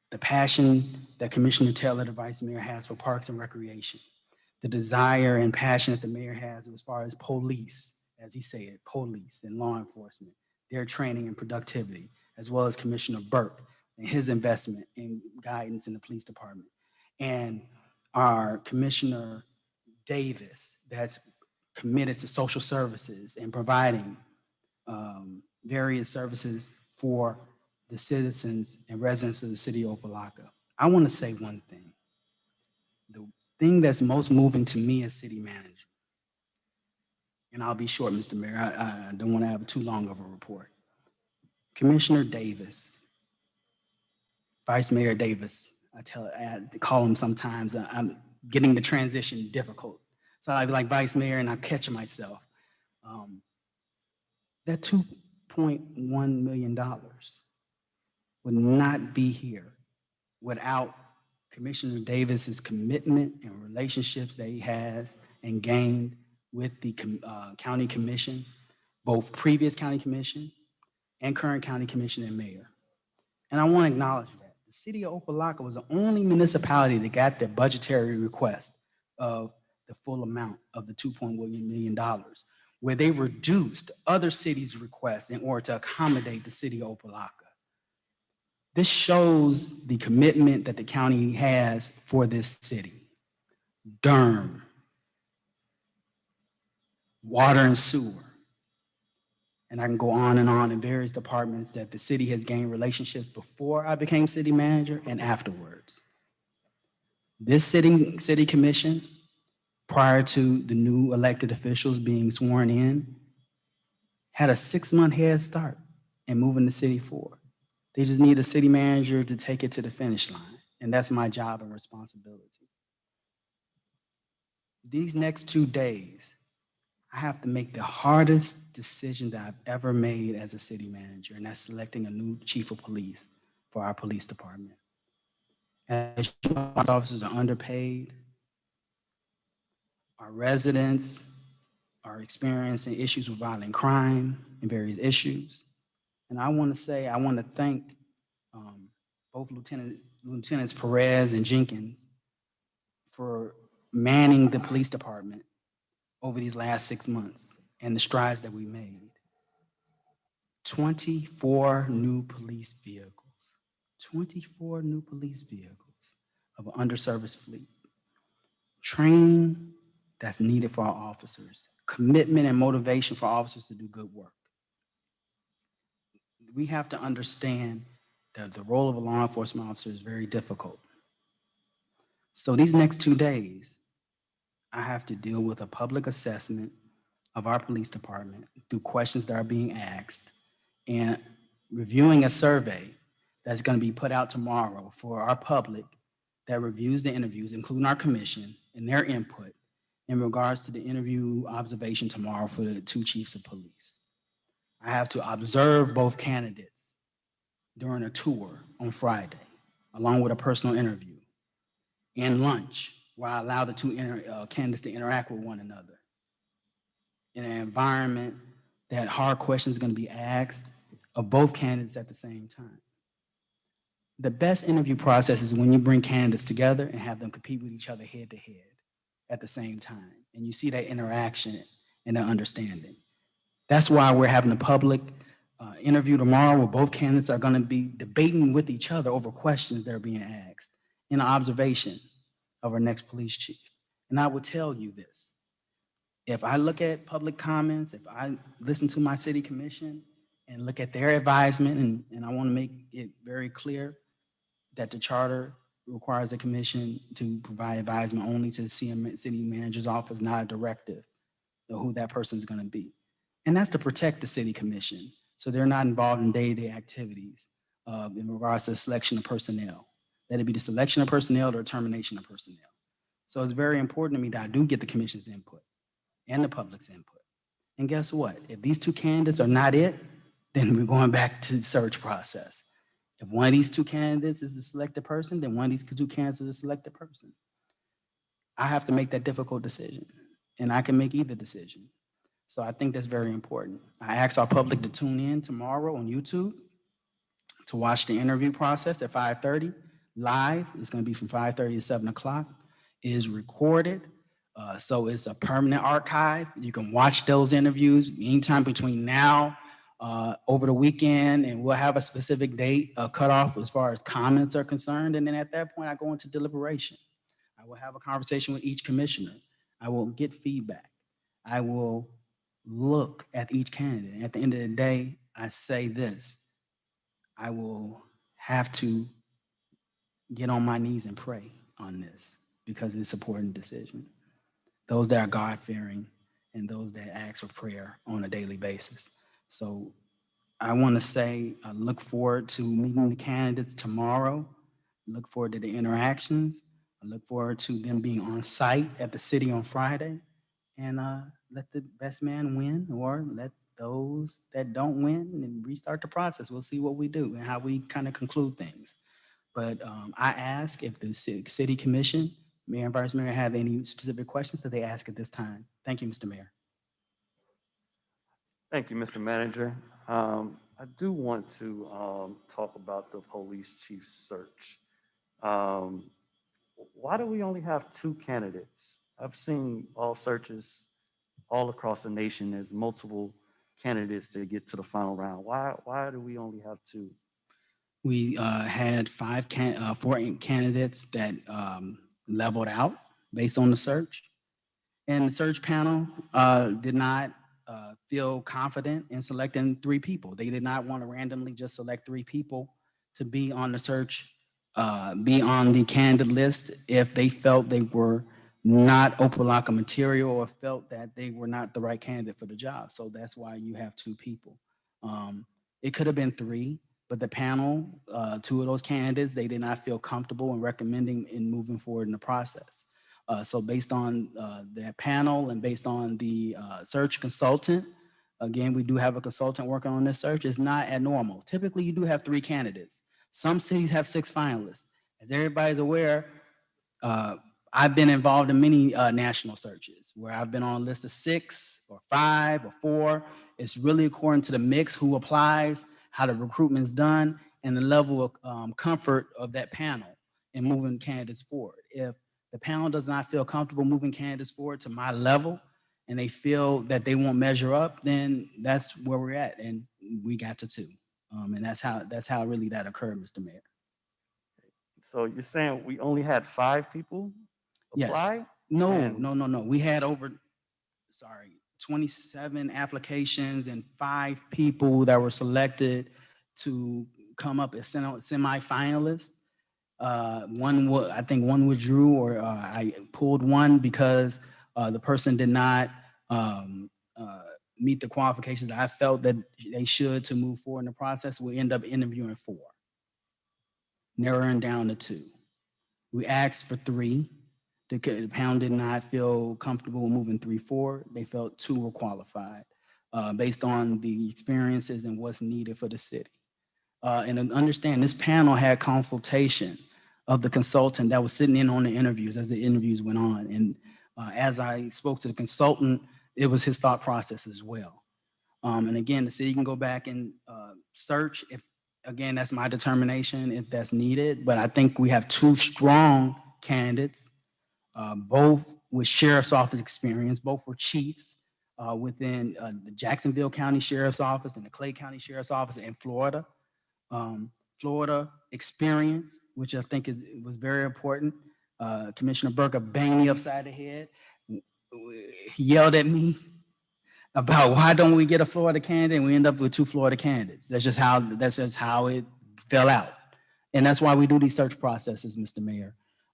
The passion that Commissioner Taylor, the Vice Mayor, has for Parks and Recreation, the desire and passion that the mayor has as far as police, as he said, police and law enforcement, their training and productivity, as well as Commissioner Burke and his investment in guidance in the police department. And our Commissioner Davis, that's committed to social services and providing various services for the citizens and residents of the city of Opa-locka. I want to say one thing. The thing that's most moving to me as city manager, and I'll be short, Mr. Mayor, I don't want to have too long of a report. Commissioner Davis, Vice Mayor Davis, I call him sometimes, I'm getting the transition difficult. So I'd be like Vice Mayor and I catch myself. That $2.1 million would not be here without Commissioner Davis's commitment and relationships that he has and gained with the county commission, both previous county commission and current county commission and mayor. And I want to acknowledge that. The city of Opa-locka was the only municipality that got their budgetary request of the full amount of the $2.1 million, where they reduced other cities' requests in order to accommodate the city of Opa-locka. This shows the commitment that the county has for this city. Durham, water and sewer, and I can go on in various departments that the city has gained relationships before I became city manager and afterwards. This city commission, prior to the new elected officials being sworn in, had a 6-month head start in moving the city forward. They just need a city manager to take it to the finish line, and that's my job and responsibility. These next 2 days, I have to make the hardest decision that I've ever made as a city manager, and that's selecting a new chief of police for our police department. As you know, our officers are underpaid. Our residents are experiencing issues with violent crime and various issues. And I want to thank both Lieutenants Perez and Jenkins for manning the police department over these last 6 months and the strides that we made. 24 new police vehicles, 24 new police vehicles of an underserviced fleet. Training that's needed for our officers, commitment and motivation for officers to do good work. We have to understand that the role of a law enforcement officer is very difficult. So these next 2 days, I have to deal with a public assessment of our police department through questions that are being asked and reviewing a survey that's going to be put out tomorrow for our public that reviews the interviews, including our commission and their input in regards to the interview observation tomorrow for the 2 chiefs of police. I have to observe both candidates during a tour on Friday, along with a personal interview and lunch, where I allow the 2 candidates to interact with one another. in an environment that hard questions are going to be asked of both candidates at the same time. The best interview process is when you bring candidates together and have them compete with each other head to head at the same time. And you see that interaction and that understanding. That's why we're having a public interview tomorrow where both candidates are going to be debating with each other over questions that are being asked in observation of our next police chief. And I will tell you this. If I look at public comments, if I listen to my city commission and look at their advisement, and I want to make it very clear that the charter requires the commission to provide advisement only to the city manager's office, not a directive of who that person is going to be. And that's to protect the city commission, so they're not involved in day-to-day activities in regards to the selection of personnel. That it be the selection of personnel or termination of personnel. So it's very important to me that I do get the commission's input and the public's input. And guess what? If these two candidates are not it, then we're going back to the search process. If one of these two candidates is the selected person, then one of these two candidates is the selected person. I have to make that difficult decision, and I can make either decision. So I think that's very important. I ask our public to tune in tomorrow on YouTube to watch the interview process at 5:30 live. It's going to be from 5:30 to 7 o'clock. It is recorded. So it's a permanent archive. You can watch those interviews anytime between now, over the weekend, and we'll have a specific date cutoff as far as comments are concerned. And then at that point, I go into deliberation. I will have a conversation with each commissioner. I will get feedback. I will look at each candidate. And at the end of the day, I say this: I will have to get on my knees and pray on this because it's an important decision. Those that are God-fearing and those that ask for prayer on a daily basis. So I want to say I look forward to meeting the candidates tomorrow. Look forward to the interactions. I look forward to them being on site at the city on Friday. And let the best man win, or let those that don't win and restart the process. We'll see what we do and how we kind of conclude things. But I ask if the city commission, mayor and vice mayor, have any specific questions that they ask at this time. Thank you, Mr. Mayor. Thank you, Mr. Manager. I do want to talk about the police chief search. Why do we only have two candidates? I've seen all searches all across the nation. There's multiple candidates to get to the final round. Why do we only have two? We had four candidates that leveled out based on the search. And the search panel did not feel confident in selecting three people. They did not want to randomly just select three people to be on the search, be on the candidate list if they felt they were not Opa-locka material or felt that they were not the right candidate for the job. So that's why you have two people. It could have been three, but the panel, two of those candidates, they did not feel comfortable in recommending in moving forward in the process. So based on that panel and based on the search consultant, again, we do have a consultant working on this search, it's not abnormal. Typically, you do have three candidates. Some cities have 6 finalists. As everybody's aware, I've been involved in many national searches where I've been on a list of 6 or 5 or 4. It's really according to the mix, who applies, how the recruitment is done, and the level of comfort of that panel in moving candidates forward. If the panel does not feel comfortable moving candidates forward to my level and they feel that they won't measure up, then that's where we're at. And we got to 2. And that's how really that occurred, Mr. Mayor. So you're saying we only had 5 people apply? Yes. No. We had 27 applications and 5 people that were selected to come up as semi-finalists. I think one withdrew, or I pulled one because the person did not meet the qualifications I felt that they should to move forward in the process. We end up interviewing 4, narrowing down to 2. We asked for 3. The panel did not feel comfortable moving 3 forward. They felt 2 were qualified based on the experiences and what's needed for the city. And understand, this panel had consultation of the consultant that was sitting in on the interviews as the interviews went on. And as I spoke to the consultant it was his thought process as well. And again, the city can go back and search if, again, that's my determination if that's needed. But I think we have two strong candidates, both with sheriff's office experience, both were chiefs within the Jacksonville County Sheriff's Office and the Clay County Sheriff's Office in Florida. Florida experience, which I think was very important. Commissioner Burke banged me upside the head. He yelled at me about why don't we get a Florida candidate, and we end up with two Florida candidates. That's just how it fell out. And that's why we do these search processes, Mr. Mayor,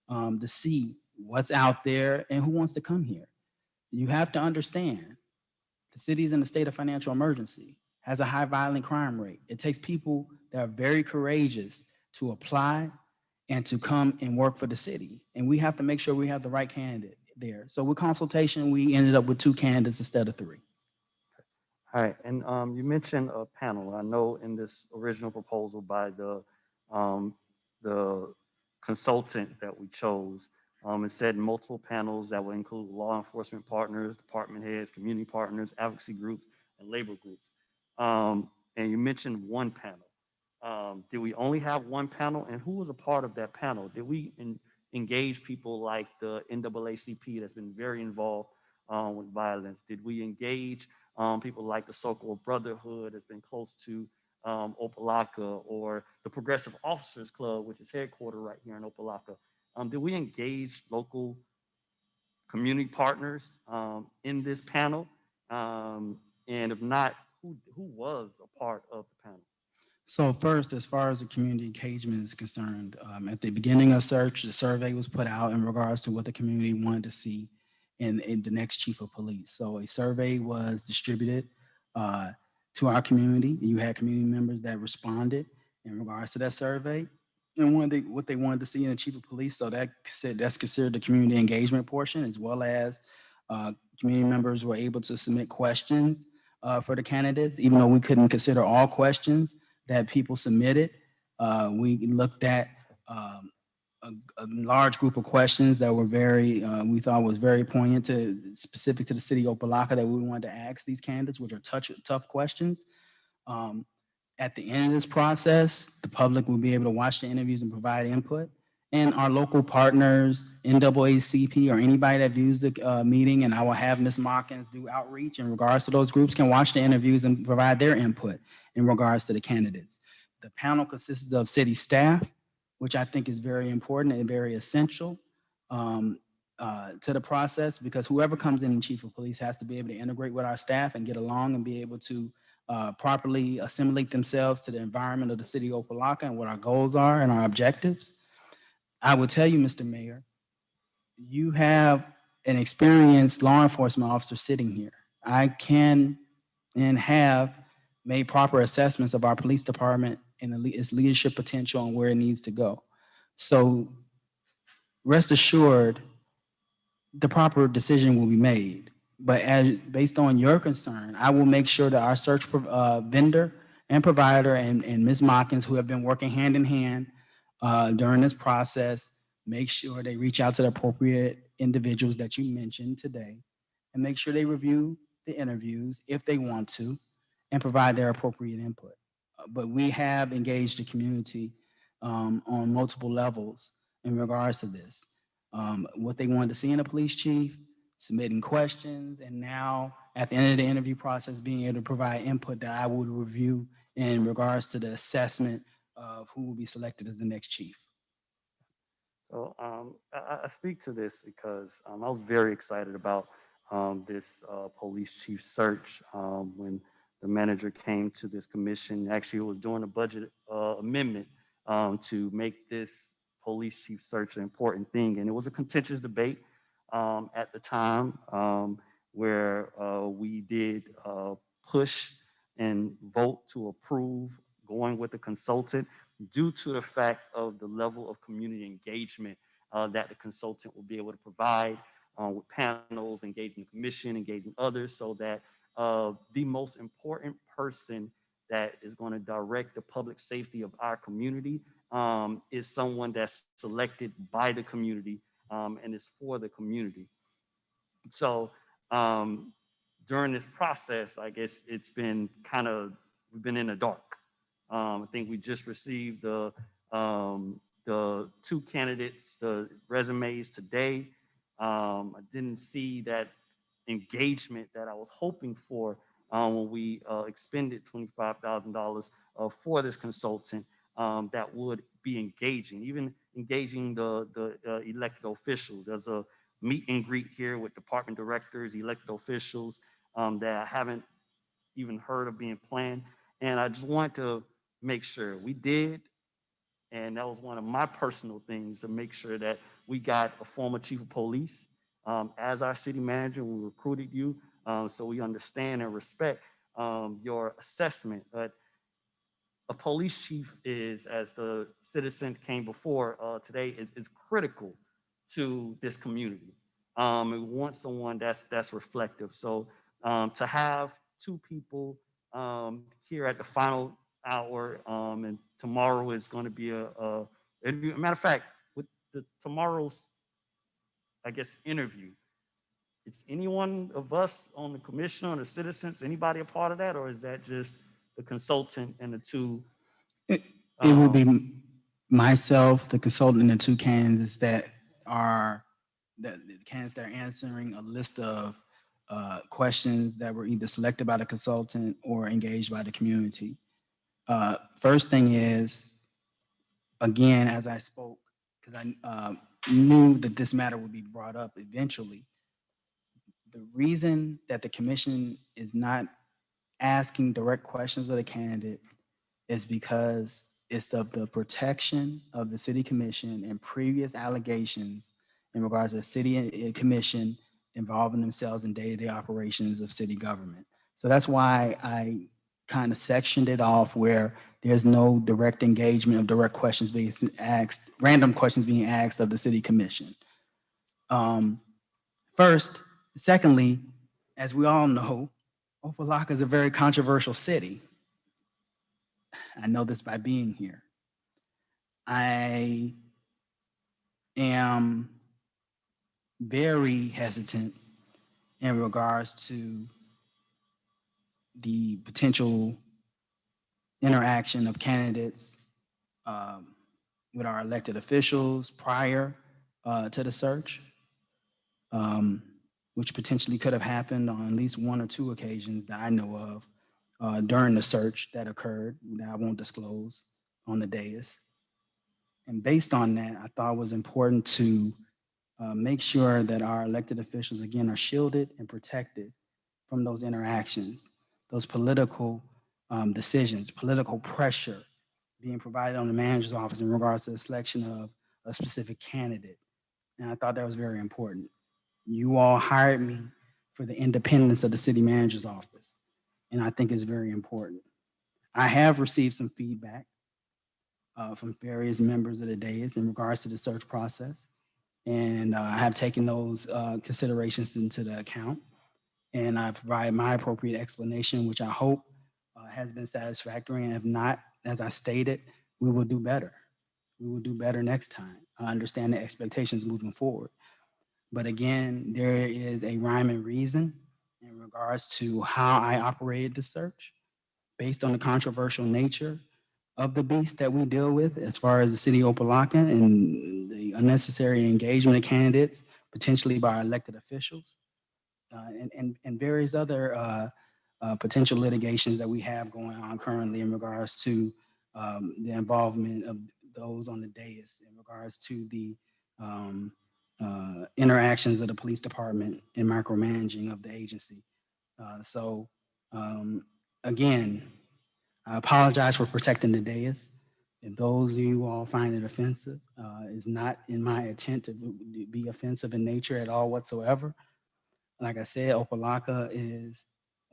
to see what's out there and who wants to come here. You have to understand the city's in a state of financial emergency, has a high violent crime rate. It takes people that are very courageous to apply and to come and work for the city. And we have to make sure we have the right candidate there. So with consultation, we ended up with two candidates instead of three. All right, and you mentioned a panel. I know in this original proposal by the consultant that we chose, it said multiple panels that would include law enforcement partners, department heads, community partners, advocacy groups, and labor groups. And you mentioned one panel. Did we only have one panel, and who was a part of that panel? Did we engage people like the NAACP that's been very involved with violence? Did we engage people like the so-called Brotherhood that's been close to Opa-locka, or the Progressive Officers Club, which is headquartered right here in Opa-locka? Did we engage local community partners in this panel? And if not, who was a part of the panel? So first, as far as the community engagement is concerned, at the beginning of search, the survey was put out in regards to what the community wanted to see in the next chief of police. So a survey was distributed to our community. You had community members that responded in regards to that survey and what they wanted to see in the chief of police. So that's considered the community engagement portion, as well as community members were able to submit questions for the candidates, even though we couldn't consider all questions that people submitted. We looked at a large group of questions that were we thought was very poignant specific to the city of Opa-locka that we wanted to ask these candidates, which are tough questions. At the end of this process, the public will be able to watch the interviews and provide input. And our local partners, NAACP, or anybody that views the meeting, and I will have Ms. Mawkins do outreach in regards to those groups, can watch the interviews and provide their input in regards to the candidates. The panel consisted of city staff, which I think is very important and very essential to the process, because whoever comes in chief of police has to be able to integrate with our staff and get along and be able to properly assimilate themselves to the environment of the city of Opa-locka and what our goals are and our objectives. I will tell you, Mr. Mayor, you have an experienced law enforcement officer sitting here. I can and have made proper assessments of our police department and its leadership potential and where it needs to go. So rest assured, the proper decision will be made. But based on your concern, I will make sure that our search vendor and provider and Ms. Mawkins, who have been working hand in hand during this process, make sure they reach out to the appropriate individuals that you mentioned today and make sure they review the interviews if they want to and provide their appropriate input. But we have engaged the community on multiple levels in regards to this. What they wanted to see in a police chief, submitting questions, and now at the end of the interview process, being able to provide input that I would review in regards to the assessment of who will be selected as the next chief. So I speak to this because I was very excited about this police chief search when the manager came to this commission. Actually, it was during a budget amendment to make this police chief search an important thing. And it was a contentious debate at the time where we did push and vote to approve going with the consultant due to the fact of the level of community engagement that the consultant will be able to provide with panels, engaging the commission, engaging others, so that the most important person that is going to direct the public safety of our community is someone that's selected by the community and is for the community. So during this process, I guess it's been we've been in the dark. I think we just received the 2 candidates, the resumes today. I didn't see that engagement that I was hoping for when we expended $25,000 for this consultant that would be engaging, even engaging the elected officials. There's a meet and greet here with department directors, elected officials that I haven't even heard of being planned. And I just want to make sure we did. And that was one of my personal things, to make sure that we got a former chief of police as our city manager. We recruited you, so we understand and respect your assessment. But a police chief is, as the citizen came before today, is critical to this community. We want someone that's reflective. So to have 2 people here at the final hour, and tomorrow is going to be a matter of fact, with tomorrow's, I guess, interview. It's any one of us on the commission or the citizens, anybody a part of that, or is that just the consultant and the 2? It will be myself, the consultant, and the 2 candidates that are the candidates that are answering a list of questions that were either selected by the consultant or engaged by the community. First thing is, again, as I spoke, because I knew that this matter would be brought up eventually, the reason that the commission is not asking direct questions of the candidate is because it's of the protection of the city commission and previous allegations in regards to the city commission involving themselves in day-to-day operations of city government. So that's why I kind of sectioned it off where there's no direct engagement of direct questions being asked, random questions being asked of the city commission. First, secondly, as we all know, Opa-locka is a very controversial city. I know this by being here. I am very hesitant in regards to the potential interaction of candidates with our elected officials prior to the search, which potentially could have happened on at least 1 or 2 occasions that I know of during the search that occurred that I won't disclose on the dais. And based on that, I thought it was important to make sure that our elected officials, again, are shielded and protected from those interactions, those political decisions, political pressure being provided on the manager's office in regards to the selection of a specific candidate. And I thought that was very important. You all hired me for the independence of the city manager's office, and I think it's very important. I have received some feedback from various members of the dais in regards to the search process. And I have taken those considerations into the account. And I've provided my appropriate explanation, which I hope has been satisfactory. And if not, as I stated, we will do better. We will do better next time. I understand the expectations moving forward. But again, there is a rhyme and reason in regards to how I operated the search based on the controversial nature of the beast that we deal with as far as the city of Opa-locka and the unnecessary engagement of candidates, potentially by elected officials, and various other potential litigations that we have going on currently in regards to the involvement of those on the dais, in regards to the interactions of the police department and micromanaging of the agency. So again, I apologize for protecting the dais. If those of you all find it offensive, it's not in my intent to be offensive in nature at all whatsoever. Like I said, Opa-locka is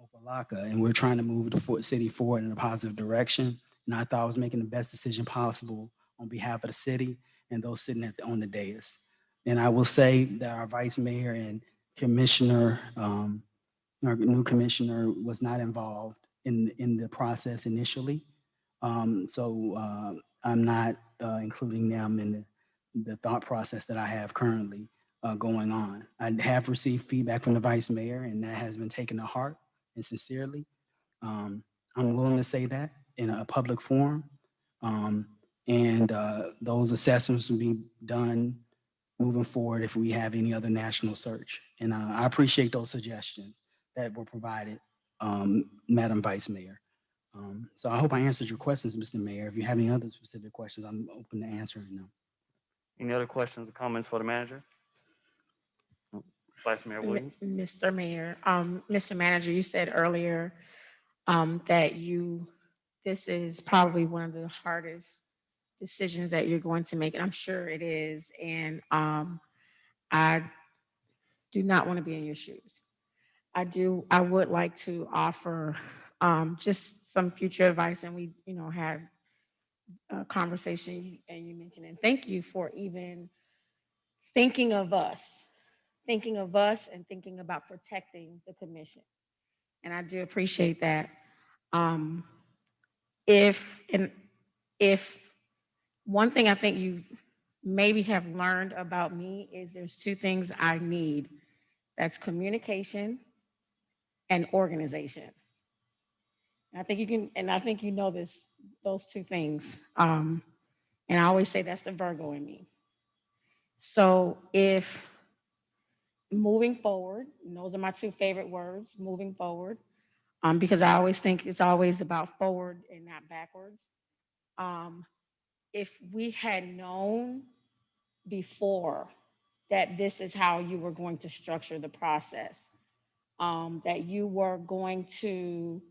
Opa-locka, and we're trying to move the city forward in a positive direction. And I thought I was making the best decision possible on behalf of the city and those sitting on the dais. And I will say that our vice mayor and commissioner, our new commissioner, was not involved in the process initially. So I'm not including them in the thought process that I have currently going on. I have received feedback from the vice mayor, and that has been taken to heart and sincerely. I'm willing to say that in a public forum. And those assessments will be done moving forward if we have any other national search. And I appreciate those suggestions that were provided, Madam Vice Mayor. So I hope I answered your questions, Mr. Mayor. If you have any other specific questions, I'm open to answering them. Any other questions or comments for the manager? Vice Mayor Williams? Mr. Mayor, Mr. Manager, you said earlier that this is probably one of the hardest decisions that you're going to make, and I'm sure it is. And I do not want to be in your shoes. I would like to offer just some future advice, and we, had a conversation, and you mentioned, and thank you for even thinking of us and thinking about protecting the commission. And I do appreciate that. If one thing I think you maybe have learned about me is there's two things I need. That's communication and organization. And I think you know those two things. And I always say that's the Virgo in me. So if moving forward, and those are my two favorite words, moving forward, because I always think it's always about forward and not backwards. If we had known before that this is how you were going to structure the process, that you were going to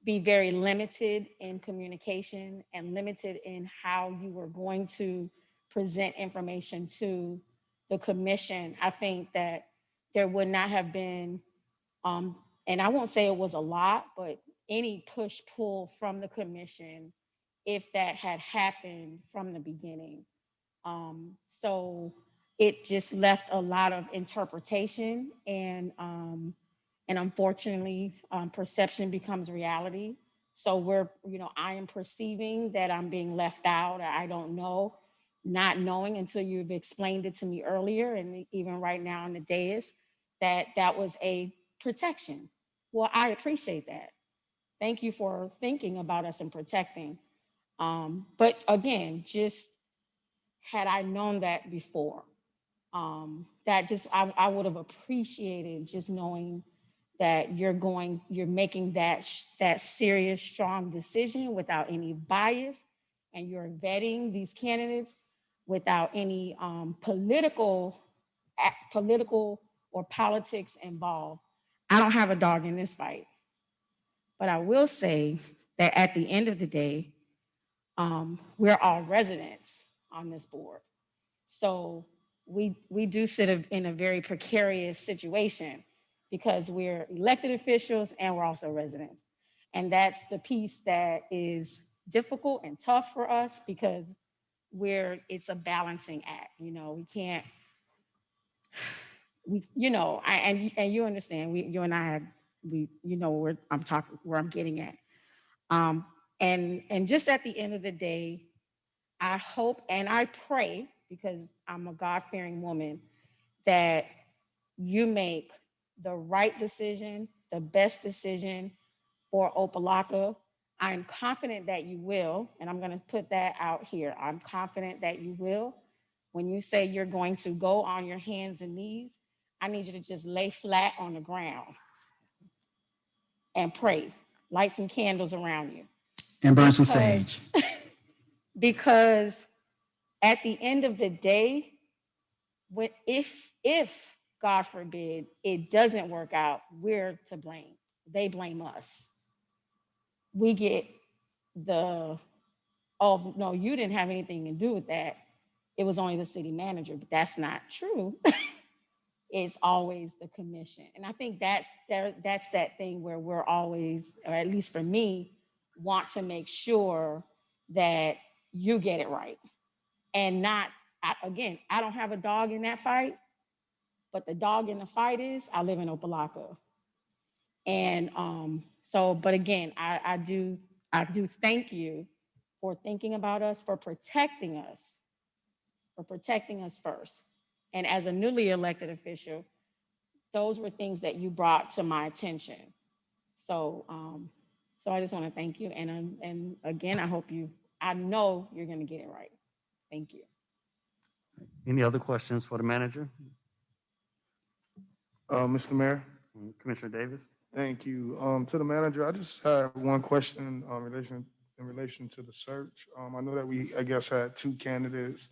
be very limited in communication and limited in how you were going to present information to the commission, I think that there would not have been, and I won't say it was a lot, but any push pull from the commission if that had happened from the beginning. So it just left a lot of interpretation, and unfortunately, perception becomes reality. So I am perceiving that I'm being left out, or I don't know, not knowing until you've explained it to me earlier, and even right now on the dais, that was a protection. Well, I appreciate that. Thank you for thinking about us and protecting. But again, just had I known that before, I would have appreciated just knowing that you're making that serious, strong decision without any bias, and you're vetting these candidates without any political or politics involved. I don't have a dog in this fight, but I will say that at the end of the day, we're all residents on this board. So we do sit in a very precarious situation because we're elected officials and we're also residents. And that's the piece that is difficult and tough for us because it's a balancing act. We can't, and you understand, you and I had, where I'm getting at. And just at the end of the day, I hope and I pray, because I'm a God-fearing woman, that you make the right decision, the best decision for Opa-locka. I'm confident that you will, and I'm going to put that out here. I'm confident that you will. When you say you're going to go on your hands and knees, I need you to just lay flat on the ground and pray. Light some candles around you. And burn some sage. Because at the end of the day, if God forbid it doesn't work out, we're to blame. They blame us. We get oh no, you didn't have anything to do with that. It was only the city manager, but that's not true. It's always the commission. And I think that's that thing where we're always, or at least for me, want to make sure that you get it right. And again, I don't have a dog in that fight, but the dog in the fight is I live in Opa-locka. And but again, I do thank you for thinking about us, for protecting us first. And as a newly elected official, those were things that you brought to my attention. So, so I just want to thank you. And again, I know you're going to get it right. Thank you. Any other questions for the manager? Mr. Mayor, Commissioner Davis? thank you. To the manager, I just had one question in relation to the search. I know that we, I guess, had two candidates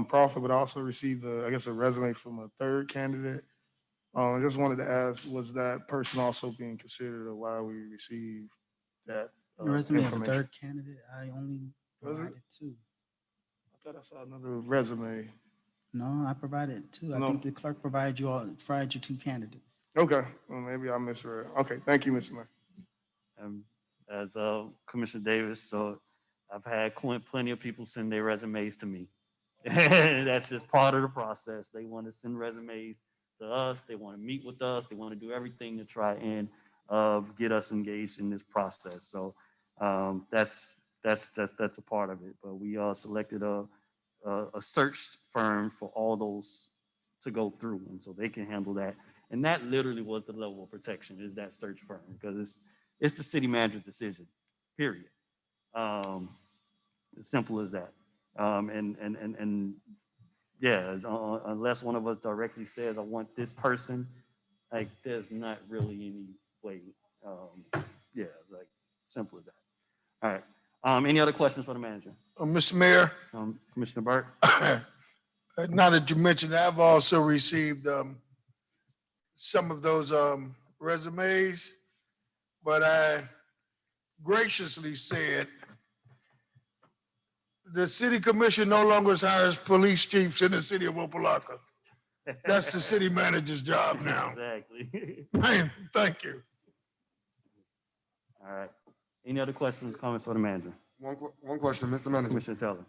proffer, but also received, I guess, a resume from a third candidate. I just wanted to ask, was that person also being considered or why we received that The resume of the information? third candidate, I only Was it? provided two. I thought I saw another resume. No, I provided two. I No. think the clerk provided you two candidates. Okay, well, maybe I misread. Okay, thank you, Mr. Mayor. As Commissioner Davis, so I've had plenty of people send their resumes to me. That's just part of the process. They want to send resumes to us. They want to meet with us. They want to do everything to try and get us engaged in this process. So that's a part of it. But we selected a search firm for all those to go through, and so they can handle that. And that literally was the level of protection, is that search firm, because it's the city manager's decision, period. As simple as that. And yeah, unless one of us directly says, I want this person, like there's not really any way. Yeah, like simple as that. All right. Any other questions for the manager? Mr. Mayor, Commissioner Burke? now that you mentioned, it, I've also received some of those resumes, but I graciously said the city commission no longer hires police chiefs in the city of Opa-locka. That's the city manager's job now. Exactly. Thank you. All right. Any other questions, comments for the manager? One question, Mr. Manager. Commissioner Teller.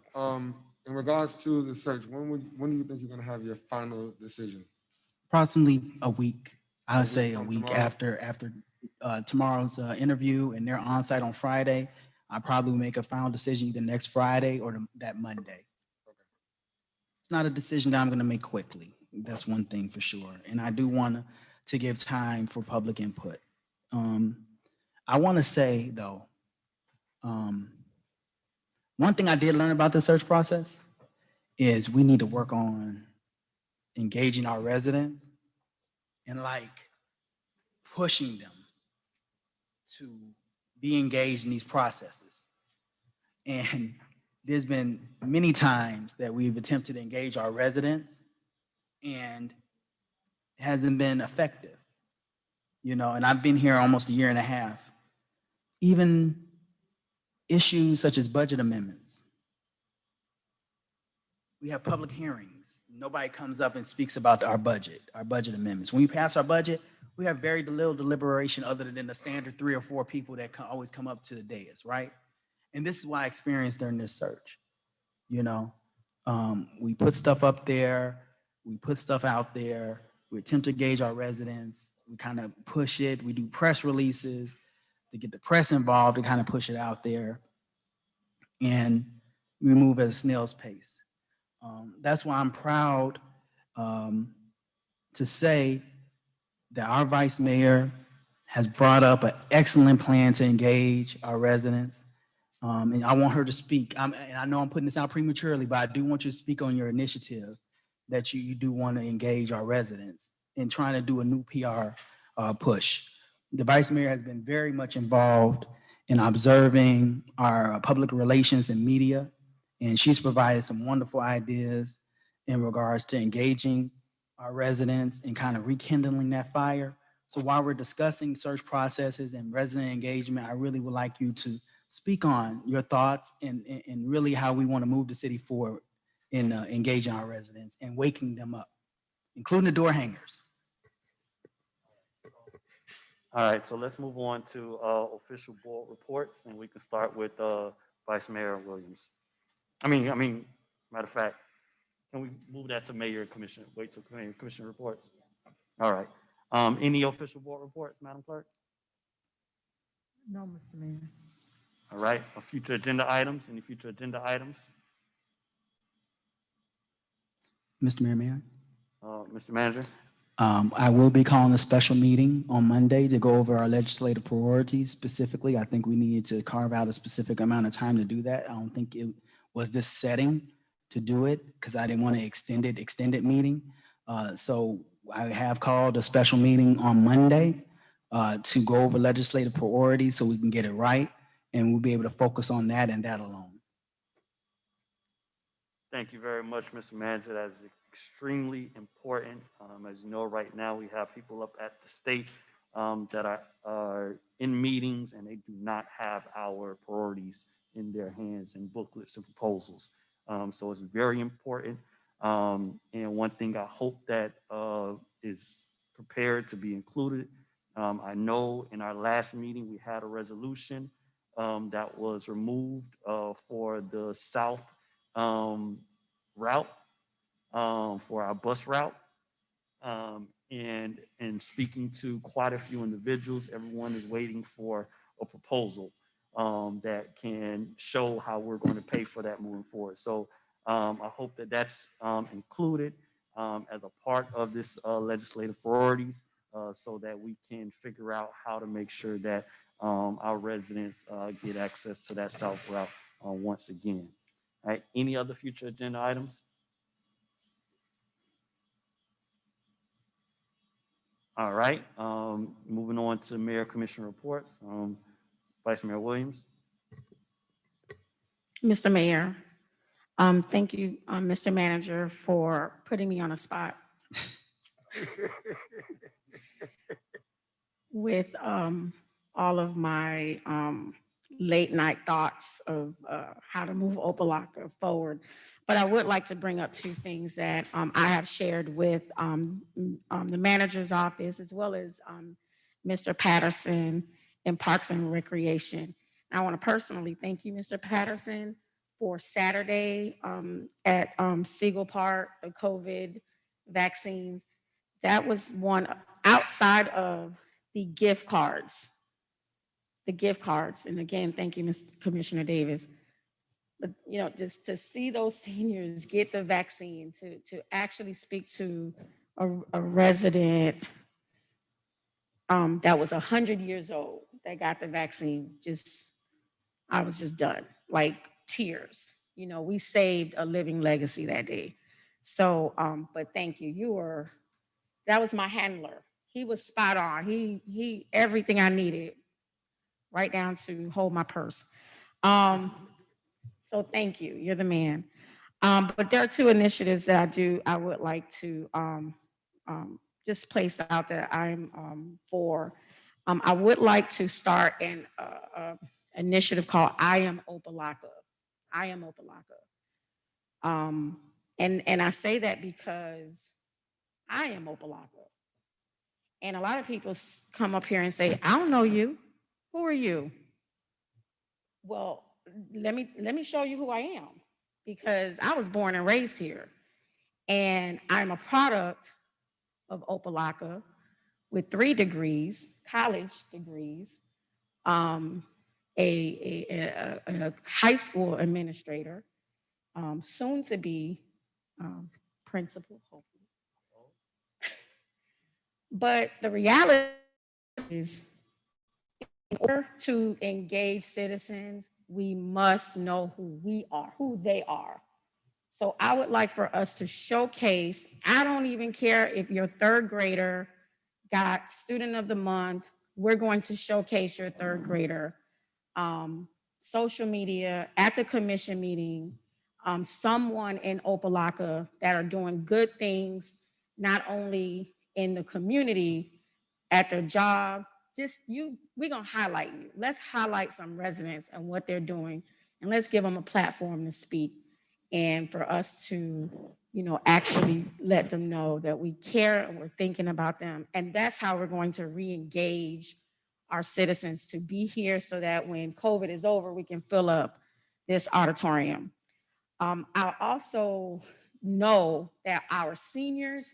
In regards to the search, when do you think you're going to have your final decision? Approximately a week. I would say a from week tomorrow? after tomorrow's interview, and they're on site on Friday. I'll probably make a final decision either next Friday or that Monday. It's not a decision that I'm going to make quickly. That's one thing for sure. And I do want to give time for public input. I want to say though, one thing I did learn about the search process is we need to work on engaging our residents and like pushing them to be engaged in these processes. And there's been many times that we've attempted to engage our residents and it hasn't been effective, and I've been here almost a year and a half. Even issues such as budget amendments. We have public hearings. Nobody comes up and speaks about our budget amendments. When we pass our budget, we have very little deliberation other than the standard 3 or 4 people that always come up to the dais, right? And this is what I experienced during this search. We put stuff up there, we put stuff out there, we attempt to engage our residents, we kind of push it, we do press releases to get the press involved to kind of push it out there, and we move at a snail's pace. That's why I'm proud to say that our vice mayor has brought up an excellent plan to engage our residents. And I want her to speak. And I know I'm putting this out prematurely, but I do want you to speak on your initiative that you do want to engage our residents in trying to do a new PR push. The vice mayor has been very much involved in observing our public relations and media, and she's provided some wonderful ideas in regards to engaging our residents and kind of rekindling that fire. So while we're discussing search processes and resident engagement, I really would like you to speak on your thoughts and really how we want to move the city forward in engaging our residents and waking them up, including the door hangers. All right, so let's move on to official board reports, and we can start with Vice Mayor Williams. Matter of fact, can we move that to Mayor and Commissioner? Wait till Commissioner reports. All right. Any official board reports, Madam Clerk? No, Mr. Mayor. All right. Future agenda items. Any future agenda items? Mr. Mayor, may I? Mr. Manager? I will be calling a special meeting on Monday to go over our legislative priorities. Specifically, I think we needed to carve out a specific amount of time to do that. I don't think it was this setting to do it because I didn't want to extended meeting. So I have called a special meeting on Monday to go over legislative priorities so we can get it right, and we'll be able to focus on that and that alone. Thank you very much, Mr. Manager. That is extremely important. As you know, right now we have people up at the state that are in meetings and they do not have our priorities in their hands and booklets and proposals. So it's very important. And one thing I hope that is prepared to be included. I know in our last meeting we had a resolution that was removed for the South route for our bus route. And speaking to quite a few individuals, everyone is waiting for a proposal that can show how we're going to pay for that moving forward. So I hope that that's included as a part of this legislative priorities so that we can figure out how to make sure that our residents get access to that South route once again. All right, any other future agenda items? All right, moving on to Mayor Commissioner reports. Vice Mayor Williams. Mr. Mayor, thank you, Mr. Manager, for putting me on a spot with all of my late night thoughts of how to move Opa-locka forward. But I would like to bring up two things that I have shared with the manager's office as well as Mr. Patterson in Parks and Recreation. I want to personally thank you, Mr. Patterson, for Saturday at Siegel Park, the COVID vaccines. That was one outside of the gift cards. And again, thank you, Mr. Commissioner Davis. But you know, just to see those seniors get the vaccine, to actually speak to a resident that was 100 years old that got the vaccine, I was just done, like tears. You know, we saved a living legacy that day. So, but thank you. That was my handler. He was spot on. He everything I needed, right down to hold my purse. So thank you. You're the man. But there are two initiatives that I would like to just place out that I'm for. I would like to start an initiative called I Am Opa-locka. I Am Opa-locka. And I say that because I am Opa-locka. And a lot of people come up here and say, I don't know you. Who are you? Well, let me show you who I am, because I was born and raised here. And I'm a product of Opa-locka with 3 degrees, college degrees, a high school administrator, soon to be principal, hopefully. But the reality is, in order to engage citizens, we must know who we are, who they are. So I would like for us to showcase, I don't even care if your 3rd grader got Student of the Month, we're going to showcase your 3rd grader. Social media, at the commission meeting, someone in Opa-locka that are doing good things, not only in the community, at their job, we're gonna highlight you. Let's highlight some residents and what they're doing, and let's give them a platform to speak and for us to, actually let them know that we care and we're thinking about them. And that's how we're going to re-engage our citizens to be here so that when COVID is over, we can fill up this auditorium. I also know that our seniors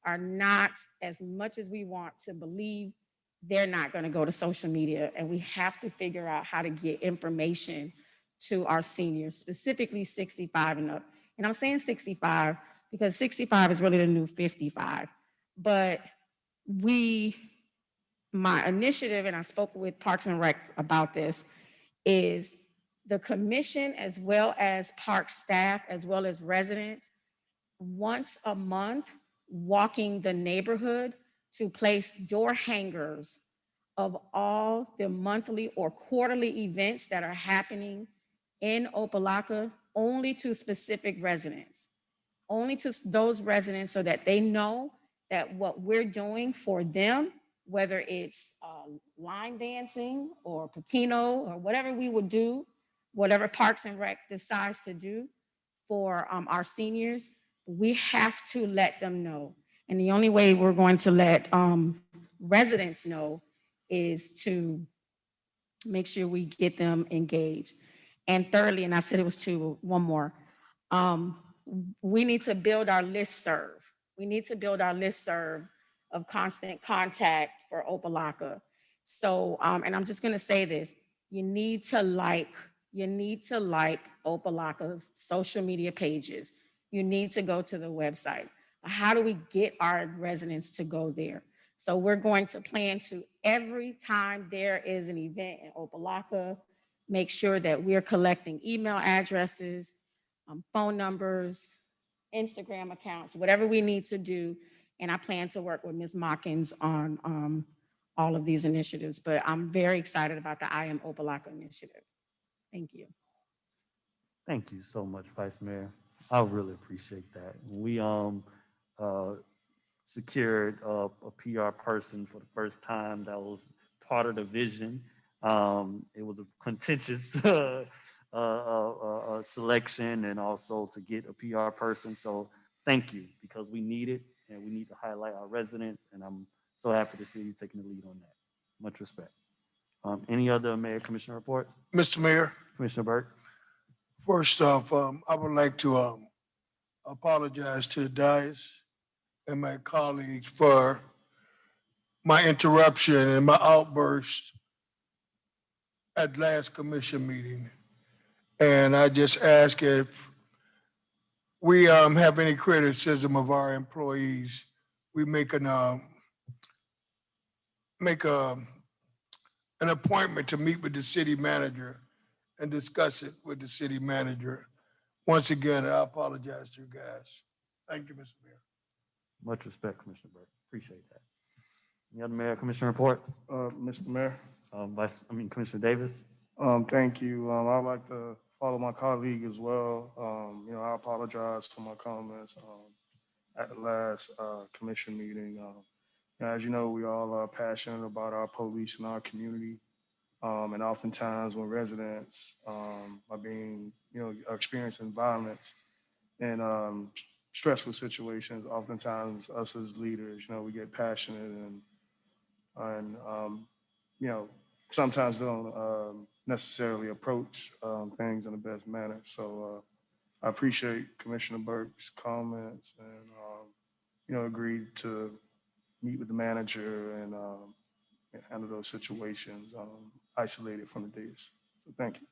are not, as much as we want to believe, they're not going to go to social media, and we have to figure out how to get information to our seniors, specifically 65 and up. And I'm saying 65 because 65 is really the new 55. But my initiative, and I spoke with Parks and Rec about this, is the commission as well as park staff, as well as residents, once a month, walking the neighborhood to place door hangers of all the monthly or quarterly events that are happening in Opa-locka, only to specific residents, only to those residents, so that they know that what we're doing for them, whether it's line dancing or Pekino or whatever we would do, whatever Parks and Rec decides to do for our seniors, we have to let them know. And the only way we're going to let residents know is to make sure we get them engaged. And thirdly, and I said it was two, one more, we need to build our listserv. We need to build our listserv of constant contact for Opa-locka. So, and I'm just gonna say this, you need to like Opa-locka's social media pages. You need to go to the website. How do we get our residents to go there? So we're going to plan to, every time there is an event in Opa-locka, make sure that we're collecting email addresses, phone numbers, Instagram accounts, whatever we need to do. And I plan to work with Ms. Mockins on all of these initiatives, but I'm very excited about the I Am Opa-locka initiative. Thank you. Thank you so much, Vice Mayor. I really appreciate that. We secured a PR person for the first time. That was part of the vision. It was a contentious selection, and also to get a PR person. So thank you, because we need it, and we need to highlight our residents. And I'm so happy to see you taking the lead on that. Much respect. Any other Mayor Commissioner reports? Mr. Mayor, Commissioner Burke? first off, I would like to apologize to the dais and my colleagues for my interruption and my outburst at last commission meeting. And I just ask if we have any criticism of our employees, we make an appointment to meet with the city manager and discuss it with the city manager. Once again, I apologize to you guys. Thank you, Mr. Mayor. Much respect, Commissioner Burke. Appreciate that. Any other Mayor Commissioner reports? Mr. Mayor, Commissioner Davis? thank you. I'd like to follow my colleague as well. I apologize for my comments at the last commission meeting. As you know, we all are passionate about our police and our community. And oftentimes when residents are being, are experiencing violence and stressful situations, oftentimes us as leaders, we get passionate and sometimes don't necessarily approach things in the best manner. So I appreciate Commissioner Burke's comments and, agreed to meet with the manager and handle those situations isolated from the dais. So thank you.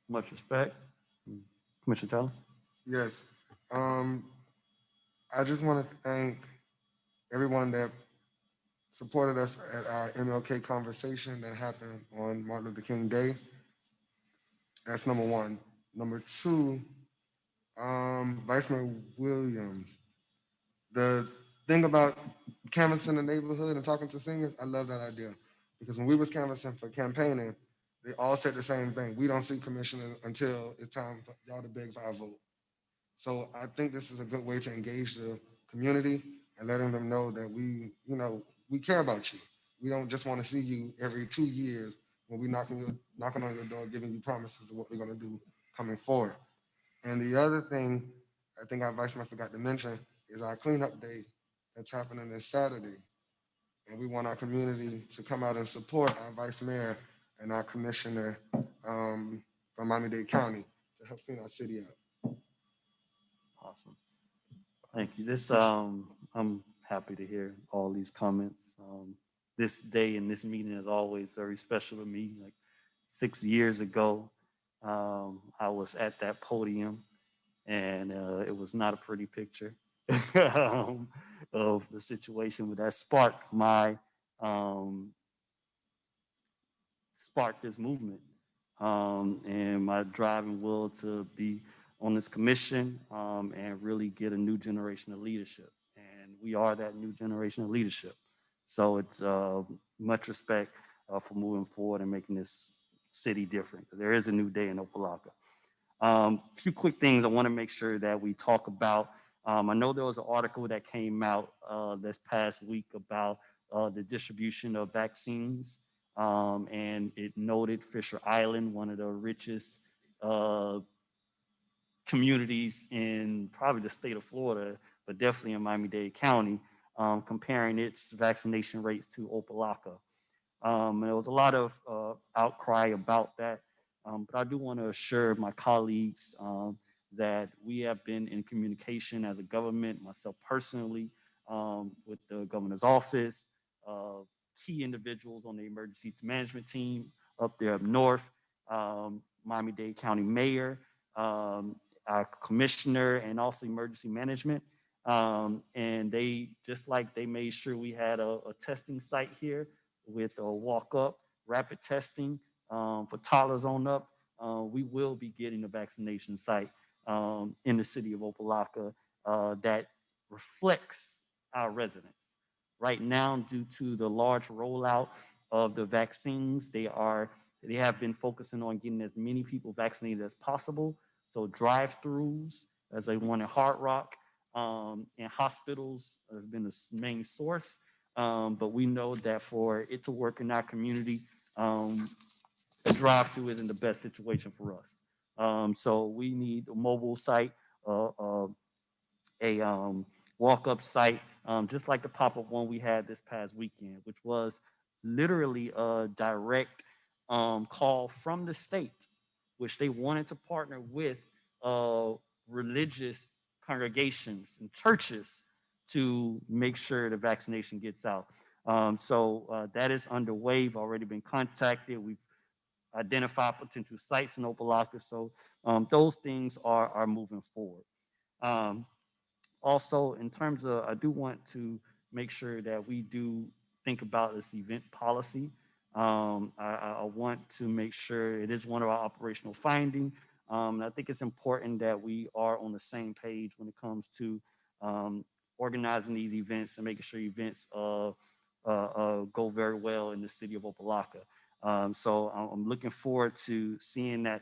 Much respect. Commissioner Taylor? Yes. I just want to thank everyone that supported us at our MLK conversation that happened on Martin Luther King Day. That's number one. Number two, Vice Mayor Williams, the thing about canvassing the neighborhood and talking to seniors, I love that idea. Because when we was canvassing for campaigning, they all said the same thing. We don't see commissioners until it's time for y'all to beg for our vote. So I think this is a good way to engage the community and letting them know that we care about you. We don't just want to see you every 2 years when we knocking on your door, giving you promises of what we're going to do coming forward. And the other thing I think our vice mayor forgot to mention is our cleanup day that's happening this Saturday. And we want our community to come out and support our vice mayor and our commissioner from Miami-Dade County to help clean our city up. Awesome. Thank you. I'm happy to hear all these comments. This day and this meeting is always very special to me. Like 6 years ago, I was at that podium and it was not a pretty picture of the situation, but that sparked this movement and my driving will to be on this commission and really get a new generation of leadership. And we are that new generation of leadership. So it's much respect for moving forward and making this city different. There is a new day in Opa-locka. A few quick things I want to make sure that we talk about. I know there was an article that came out this past week about the distribution of vaccines, and it noted Fisher Island, one of the richest communities in probably the state of Florida, but definitely in Miami-Dade County, comparing its vaccination rates to Opa-locka. There was a lot of outcry about that, but I do want to assure my colleagues that we have been in communication as a government, myself personally, with the governor's office, key individuals on the emergency management team up there up north, Miami-Dade County Mayor, our commissioner, and also emergency management. And they, just like they made sure we had a testing site here with a walk-up rapid testing for toddlers on up, we will be getting a vaccination site in the city of Opa-locka that reflects our residents. Right now, due to the large rollout of the vaccines, they have been focusing on getting as many people vaccinated as possible. So drive-throughs, as they want in Hard Rock, and hospitals have been the main source. But we know that for it to work in our community, a drive-through isn't the best situation for us. So we need a mobile site, a walk-up site, just like the pop-up one we had this past weekend, which was literally a direct call from the state, which they wanted to partner with religious congregations and churches to make sure the vaccination gets out. So that is underway. We've already been contacted. We've identified potential sites in Opa-locka. So those things are moving forward. Also, in terms of, I do want to make sure that we do think about this event policy. I want to make sure it is one of our operational findings. And I think it's important that we are on the same page when it comes to organizing these events and making sure events go very well in the city of Opa-locka. So I'm looking forward to seeing that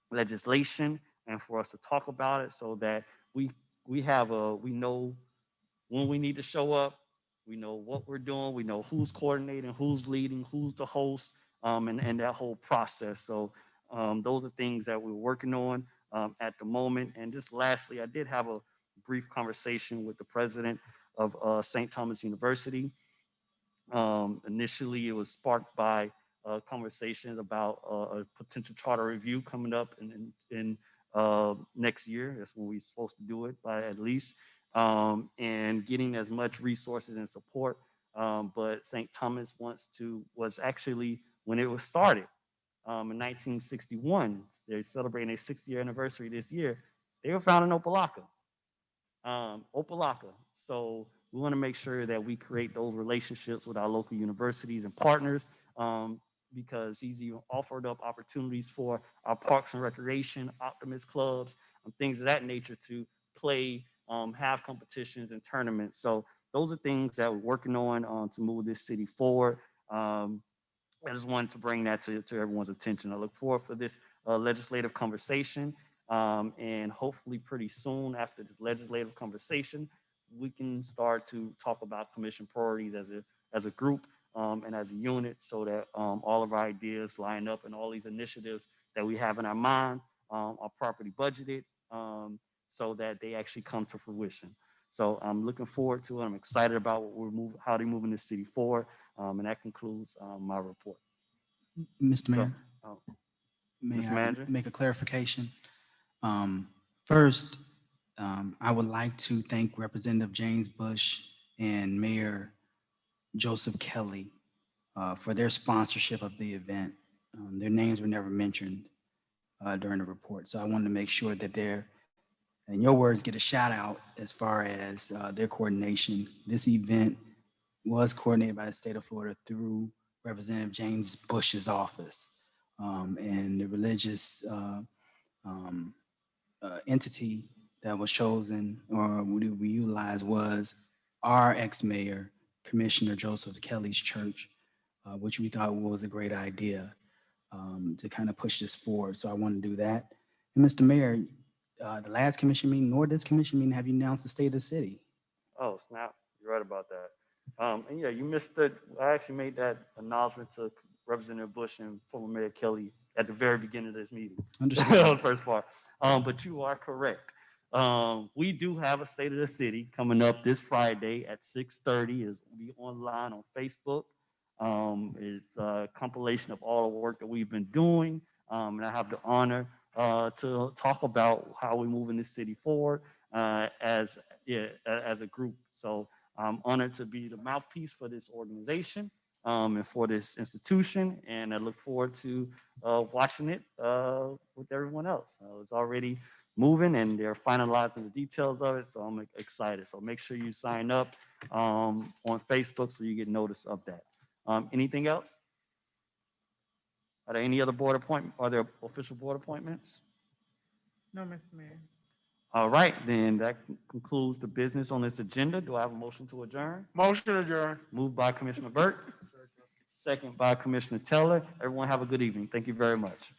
legislation and for us to talk about it so that we know when we need to show up, we know what we're doing, we know who's coordinating, who's leading, who's the host, and that whole process. So those are things that we're working on at the moment. And just lastly, I did have a brief conversation with the president of St. Thomas University. Initially, it was sparked by conversations about a potential charter review coming up in next year. That's when we're supposed to do it by at least, and getting as much resources and support. But St. Thomas was actually, when it was started in 1961, they're celebrating their 60th anniversary this year. They were founded in Opa-locka. Opa-locka. So we want to make sure that we create those relationships with our local universities and partners because he's even offered up opportunities for our parks and recreation, optimist clubs, and things of that nature to play, have competitions and tournaments. So those are things that we're working on to move this city forward. I just wanted to bring that to everyone's attention. I look forward for this legislative conversation. And hopefully pretty soon after this legislative conversation, we can start to talk about commission priorities as a group and as a unit so that all of our ideas line up and all these initiatives that we have in our mind are properly budgeted so that they actually come to fruition. So I'm looking forward to it. I'm excited about how they're moving the city forward. And that concludes my report. Mr. Mayor, may I make a clarification? First, I would like to thank Representative James Bush and Mayor Joseph Kelly for their sponsorship of the event. Their names were never mentioned, during the report. So I wanted to make sure that they're, in your words, get a shout out as far as their coordination. This event was coordinated by the state of Florida through Representative James Bush's office. And the religious entity that was chosen or we utilized was our ex-mayor, Commissioner Joseph Kelly's church, which we thought was a great idea to kind of push this forward. So I want to do that. And Mr. Mayor, the last commission meeting nor this commission meeting have you announced the state of the city. Oh, snap. You're right about that. And yeah, you missed it. I actually made that announcement to Representative Bush and former Mayor Kelly at the very beginning of this meeting. Understood. The first part. But you are correct. We do have a State of the City coming up this Friday at 6:30. It'll be online on Facebook. It's a compilation of all the work that we've been doing. And I have the honor to talk about how we're moving this city forward as a group. So I'm honored to be the mouthpiece for this organization and for this institution, and I look forward to watching it with everyone else. It's already moving, and they're finalizing the details of it, so I'm excited. So make sure you sign up on Facebook so you get notice of that. Anything else? Are there any other board appointments? Are there official board appointments? No, Mr. Mayor. All right, then that concludes the business on this agenda. Do I have a motion to adjourn? Motion adjourned. Moved by Commissioner Burke, second by Commissioner Teller. Everyone have a good evening. Thank you very much.